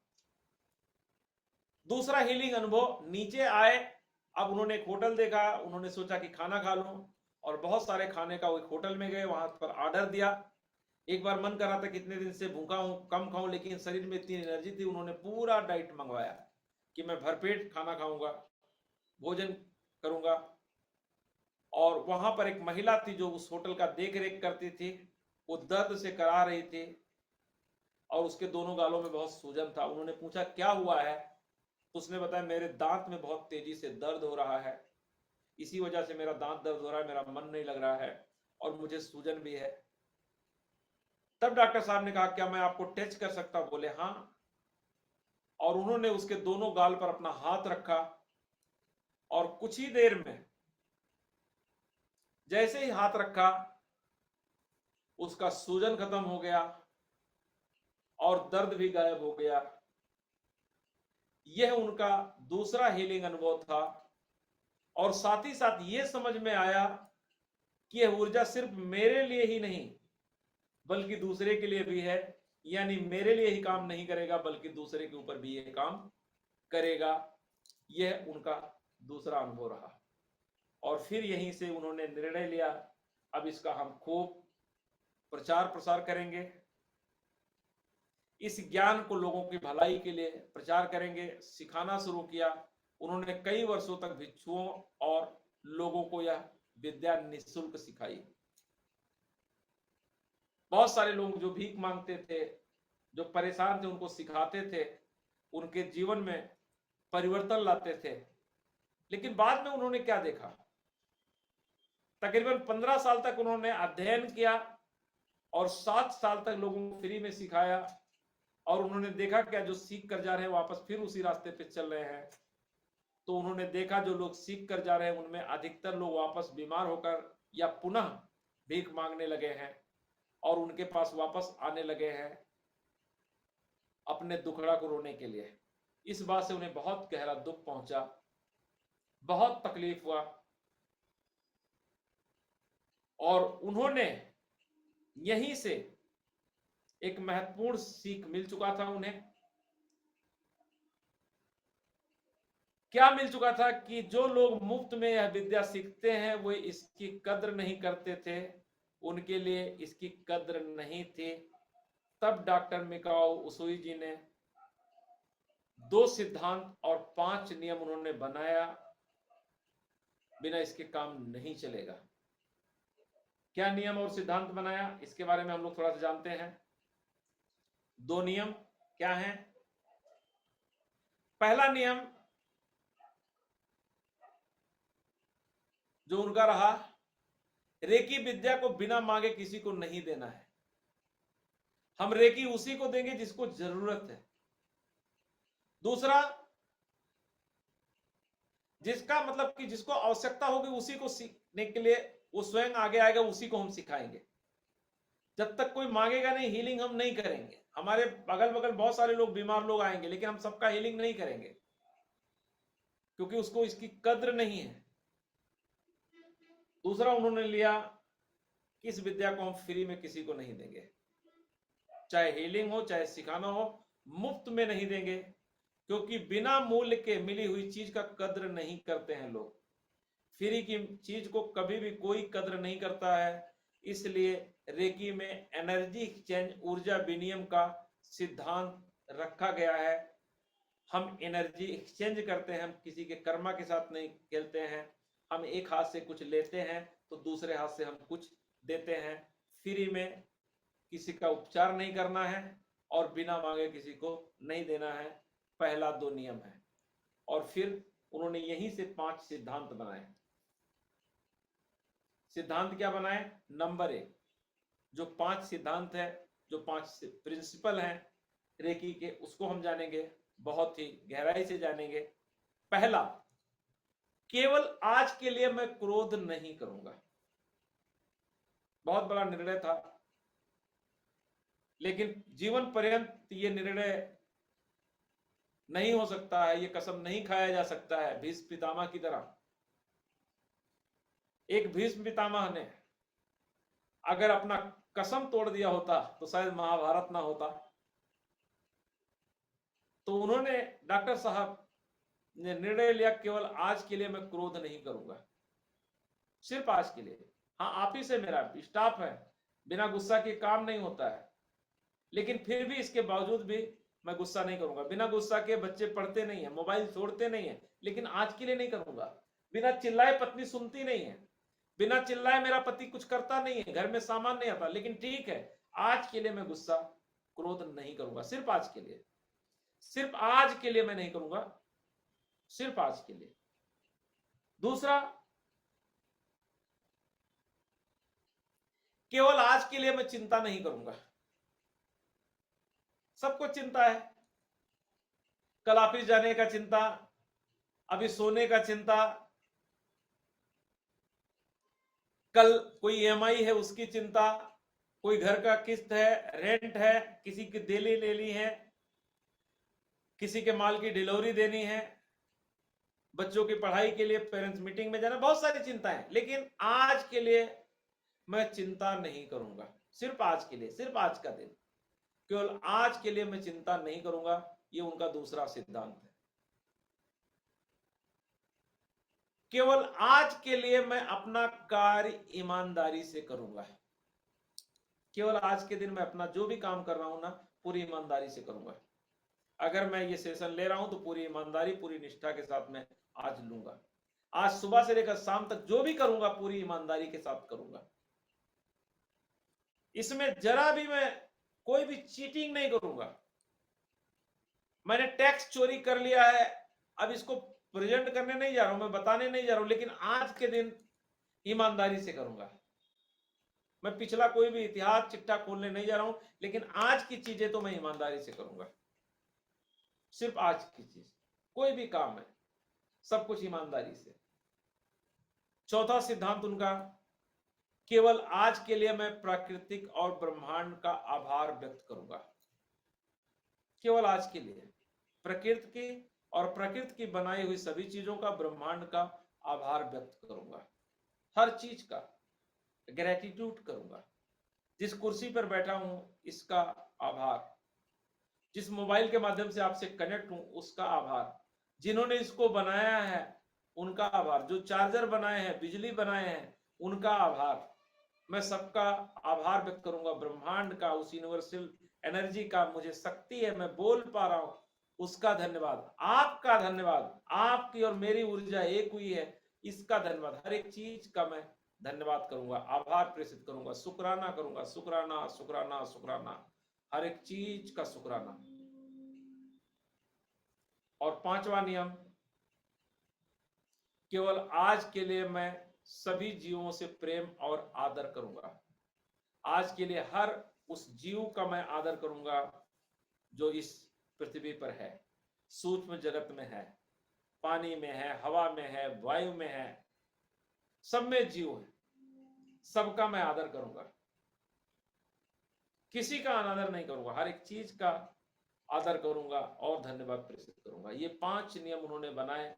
दूसरा हीलिंग अनुभव, नीचे आए। अब उन्होंने एक होटल देखा, उन्होंने सोचा कि खाना खा लूं, और बहुत सारे खाने का वो एक होटल में गए, वहां पर ऑर्डर दिया। एक बार मन कर रहा था कितने दिन से भूखा हूं, कम खाऊं, लेकिन शरीर में इतनी एनर्जी थी, उन्होंने पूरा डाइट मंगवाया कि मैं भरपेट खाना खाऊंगा, भोजन करूंगा। और वहां पर एक महिला थी जो उस होटल का देख रेख करती थी। वो दर्द से करा रही थी और उसके दोनों गालों में बहुत सूजन था। उन्होंने पूछा क्या हुआ है, तो उसने बताया मेरे दांत में बहुत तेजी से दर्द हो रहा है, इसी वजह से मेरा दांत दर्द हो रहा है, मेरा मन नहीं लग रहा है और मुझे सूजन भी है। तब डॉक्टर साहब ने कहा क्या मैं आपको टच कर सकता हूं? बोले हाँ। और उन्होंने उसके दोनों गाल पर अपना हाथ रखा और कुछ ही देर में जैसे ही हाथ रखा, उसका सूजन खत्म हो गया और दर्द भी गायब हो गया। यह उनका दूसरा हीलिंग अनुभव था। और साथ ही साथ यह समझ में आया कि यह ऊर्जा सिर्फ मेरे लिए ही नहीं बल्कि दूसरे के लिए भी है। यानी मेरे लिए ही काम नहीं करेगा बल्कि दूसरे के ऊपर भी यह काम करेगा। यह उनका दूसरा अनुभव रहा। और फिर यहीं से उन्होंने निर्णय लिया, अब इसका हम खूब प्रचार प्रसार करेंगे, इस ज्ञान को लोगों की भलाई के लिए प्रचार करेंगे। सिखाना शुरू किया। उन्होंने कई वर्षों तक भिक्षुओं और लोगों को यह विद्या निःशुल्क सिखाई। बहुत सारे लोग जो भीख मांगते थे, जो परेशान थे, उनको सिखाते थे, उनके जीवन में परिवर्तन लाते थे। लेकिन बाद में उन्होंने क्या देखा, तकरीबन 15 साल तक उन्होंने अध्ययन किया और 7 साल तक लोगों को फ्री में सिखाया, और उन्होंने देखा क्या जो सीख कर जा रहे हैं वापस फिर उसी रास्ते पे चल रहे हैं। तो उन्होंने देखा जो लोग सीख कर जा रहे हैं उनमें अधिकतर लोग वापस बीमार होकर या पुनः भीख मांगने लगे हैं और उनके पास वापस आने लगे हैं अपने दुखड़ा को रोने के लिए। इस बात से उन्हें बहुत गहरा दुख पहुंचा, बहुत तकलीफ हुआ, और उन्होंने यहीं से एक महत्वपूर्ण सीख मिल चुका था उन्हें। क्या मिल चुका था कि जो लोग मुफ्त में यह विद्या सीखते हैं वो इसकी कद्र नहीं करते थे, उनके लिए इसकी कद्र नहीं थी। तब डॉक्टर मिकाओ उसुई जी ने 2 सिद्धांत और 5 नियम उन्होंने बनाया, बिना इसके काम नहीं चलेगा। क्या नियम और सिद्धांत बनाया, इसके बारे में हम लोग थोड़ा सा जानते हैं। 2 नियम क्या हैं? पहला नियम जो उनका रहा, रेकी विद्या को बिना मांगे किसी को नहीं देना है। हम रेकी उसी को देंगे जिसको जरूरत है। दूसरा, जिसका मतलब कि जिसको आवश्यकता होगी उसी को सीखने के लिए वो स्वयं आगे आएगा, उसी को हम सिखाएंगे। जब तक कोई मांगेगा नहीं, हीलिंग हम नहीं करेंगे। हमारे अगल बगल बहुत सारे लोग, बीमार लोग आएंगे, लेकिन हम सबका हीलिंग नहीं करेंगे क्योंकि उसको इसकी कद्र नहीं है। दूसरा उन्होंने लिया कि इस विद्या को हम फ्री में किसी को नहीं देंगे, चाहे हीलिंग हो चाहे सिखाना हो, मुफ्त में नहीं देंगे, क्योंकि बिना मूल्य के मिली हुई चीज का कद्र नहीं करते हैं लोग। फ्री की चीज को कभी भी कोई कद्र नहीं करता है। इसलिए रेकी में एनर्जी एक्सचेंज, ऊर्जा विनिमय का सिद्धांत रखा गया है। हम एनर्जी एक्सचेंज करते हैं, हम किसी के कर्मा के साथ नहीं खेलते हैं। हम एक हाथ से कुछ लेते हैं तो दूसरे हाथ से हम कुछ देते हैं। फ्री में किसी का उपचार नहीं करना है और बिना मांगे किसी को नहीं देना है। पहला 2 नियम है। और फिर उन्होंने यहीं से 5 सिद्धांत बनाए। सिद्धांत क्या बनाए? नंबर 1, जो 5 सिद्धांत है, जो 5 प्रिंसिपल हैं रेकी के, उसको हम जानेंगे, बहुत ही गहराई से जानेंगे। पहला, केवल आज के लिए मैं क्रोध नहीं करूंगा। बहुत बड़ा निर्णय था, लेकिन जीवन पर्यंत ये निर्णय नहीं हो सकता है, ये कसम नहीं खाया जा सकता है भीष्म पितामह की तरह। एक भीष्म पितामह ने अगर अपना कसम तोड़ दिया होता तो शायद महाभारत ना होता। तो उन्होंने, डॉक्टर साहब ने निर्णय लिया, केवल आज के लिए मैं क्रोध नहीं करूंगा, सिर्फ आज के लिए। हाँ, आप ही से मेरा स्टाफ है, बिना गुस्सा के काम नहीं होता है, लेकिन फिर भी इसके बावजूद भी मैं गुस्सा नहीं करूंगा। बिना गुस्सा के बच्चे पढ़ते नहीं है, मोबाइल छोड़ते नहीं है, लेकिन आज के लिए नहीं करूंगा। बिना चिल्लाए पत्नी सुनती नहीं है, बिना चिल्लाए मेरा पति कुछ करता नहीं है, घर में सामान नहीं आता, लेकिन ठीक है, आज के लिए मैं गुस्सा क्रोध नहीं करूंगा, सिर्फ आज के लिए। सिर्फ आज के लिए मैं नहीं करूंगा, सिर्फ आज के लिए। दूसरा, केवल आज के लिए मैं चिंता नहीं करूंगा। सबको चिंता है, कल ऑफिस जाने का चिंता, अभी सोने का चिंता, कल कोई ईएमआई है उसकी चिंता, कोई घर का किस्त है, रेंट है, किसी की दिल्ली ले ली है, किसी के माल की डिलीवरी देनी है, बच्चों की पढ़ाई के लिए पेरेंट्स मीटिंग में जाना, बहुत सारी चिंताएं। लेकिन आज के लिए मैं चिंता नहीं करूंगा, सिर्फ आज के लिए, सिर्फ आज का दिन, केवल आज के लिए मैं चिंता नहीं करूंगा। ये उनका दूसरा सिद्धांत है। केवल आज के लिए मैं अपना कार्य ईमानदारी से करूंगा। केवल आज के दिन मैं अपना जो भी काम कर रहा हूं ना, पूरी ईमानदारी से करूंगा। अगर मैं ये सेशन ले रहा हूं तो पूरी ईमानदारी, पूरी निष्ठा के साथ मैं आज लूंगा। आज सुबह से लेकर शाम तक जो भी करूंगा पूरी ईमानदारी के साथ करूंगा। इसमें जरा भी मैं कोई भी चीटिंग नहीं करूंगा। मैंने टैक्स चोरी कर लिया है, अब इसको प्रेजेंट करने नहीं जा रहा हूं, मैं बताने नहीं जा रहा हूं, लेकिन आज के दिन ईमानदारी से करूंगा। मैं पिछला कोई भी इतिहास चिट्ठा खोलने नहीं जा रहा हूं, लेकिन आज की चीजें तो मैं ईमानदारी से करूंगा। सिर्फ आज की चीज, कोई भी काम है सब कुछ ईमानदारी से। चौथा सिद्धांत उनका, केवल आज के लिए मैं प्राकृतिक और ब्रह्मांड का आभार व्यक्त करूंगा। केवल आज के लिए प्रकृति की और प्रकृति की बनाई हुई सभी चीजों का, ब्रह्मांड का आभार व्यक्त करूंगा। हर चीज का ग्रेटिट्यूड करूंगा। जिस कुर्सी पर बैठा हूं इसका आभार, जिस मोबाइल के माध्यम से आपसे कनेक्ट हूं उसका आभार, जिन्होंने इसको बनाया है उनका आभार, जो चार्जर बनाए हैं, बिजली बनाए हैं, उनका आभार। मैं सबका आभार व्यक्त करूंगा। ब्रह्मांड का, उस यूनिवर्सल एनर्जी का, मुझे शक्ति है, मैं बोल पा रहा हूं, उसका धन्यवाद। आपका धन्यवाद, आपकी और मेरी ऊर्जा एक हुई है, इसका धन्यवाद। हर एक चीज का मैं धन्यवाद करूंगा, आभार प्रेषित करूंगा, शुक्राना करूंगा। शुक्राना शुक्राना शुक्राना, हर एक चीज का शुक्राना। और पांचवा नियम, केवल आज के लिए मैं सभी जीवों से प्रेम और आदर करूंगा। आज के लिए हर उस जीव का मैं आदर करूंगा जो इस पृथ्वी पर है, सूक्ष्म जगत में है, पानी में है, हवा में है, वायु में है, सब में जीव है, सबका मैं आदर करूंगा। किसी का अनादर नहीं करूंगा, हर एक चीज का आदर करूंगा और धन्यवाद प्रेषित करूंगा। ये 5 नियम उन्होंने बनाए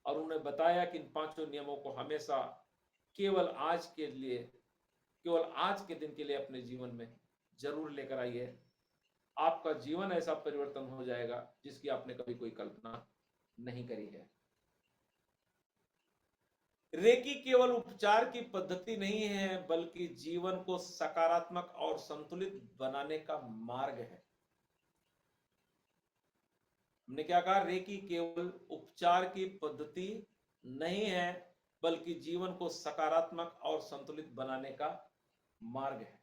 और उन्होंने बताया कि इन 5 नियमों को हमेशा केवल आज के लिए, केवल आज के दिन के लिए अपने जीवन में जरूर लेकर आइए। आपका जीवन ऐसा परिवर्तन हो जाएगा जिसकी आपने कभी कोई कल्पना नहीं करी है। रेकी केवल उपचार की पद्धति नहीं है, बल्कि जीवन को सकारात्मक और संतुलित बनाने का मार्ग है। हमने क्या कहा? रेकी केवल उपचार की पद्धति नहीं है, बल्कि जीवन को सकारात्मक और संतुलित बनाने का मार्ग है।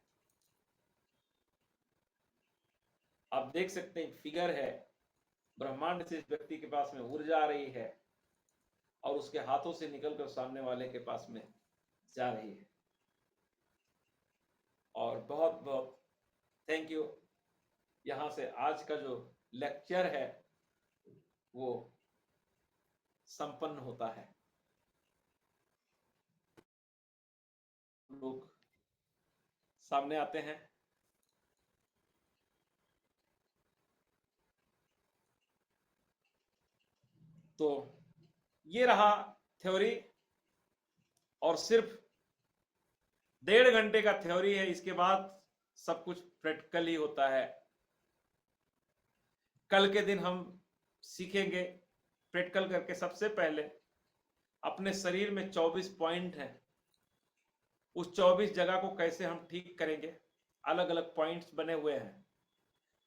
आप देख सकते हैं, फिगर है, ब्रह्मांड से इस व्यक्ति के पास में ऊर्जा आ रही है और उसके हाथों से निकलकर सामने वाले के पास में जा रही है। और बहुत बहुत थैंक यू। यहां से आज का जो लेक्चर है वो संपन्न होता है। लोग सामने आते हैं। तो ये रहा थ्योरी, और सिर्फ 1.5 घंटे का थ्योरी है। इसके बाद सब कुछ प्रैक्टिकल ही होता है। कल के दिन हम सीखेंगे प्रैक्टिकल करके। सबसे पहले अपने शरीर में 24 पॉइंट हैं, उस 24 जगह को कैसे हम ठीक करेंगे। अलग अलग पॉइंट्स बने हुए हैं,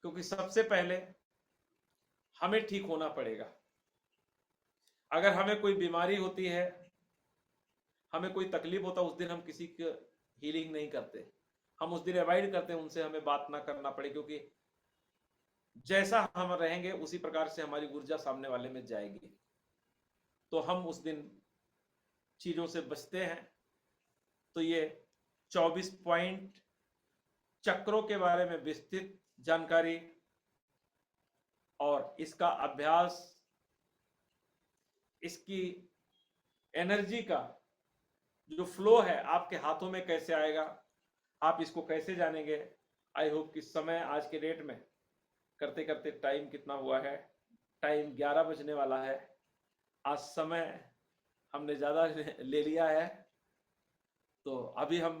क्योंकि सबसे पहले हमें ठीक होना पड़ेगा। अगर हमें कोई बीमारी होती है, हमें कोई तकलीफ होता है, उस दिन हम किसी की हीलिंग नहीं करते, हम उस दिन अवॉइड करते हैं, उनसे हमें बात ना करना पड़े, क्योंकि जैसा हम रहेंगे उसी प्रकार से हमारी ऊर्जा सामने वाले में जाएगी। तो हम उस दिन चीजों से बचते हैं। तो ये 24 पॉइंट, चक्रों के बारे में विस्तृत जानकारी और इसका अभ्यास, इसकी एनर्जी का जो फ्लो है आपके हाथों में कैसे आएगा, आप इसको कैसे जानेंगे। आई होप कि समय आज के डेट में करते करते टाइम कितना हुआ है, टाइम 11 बजने वाला है। आज समय हमने ज्यादा ले लिया है, तो अभी हम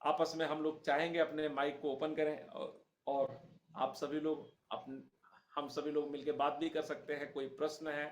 आपस में हम लोग चाहेंगे अपने माइक को ओपन करें और आप सभी लोग हम सभी लोग मिलकर बात भी कर सकते हैं। कोई प्रश्न है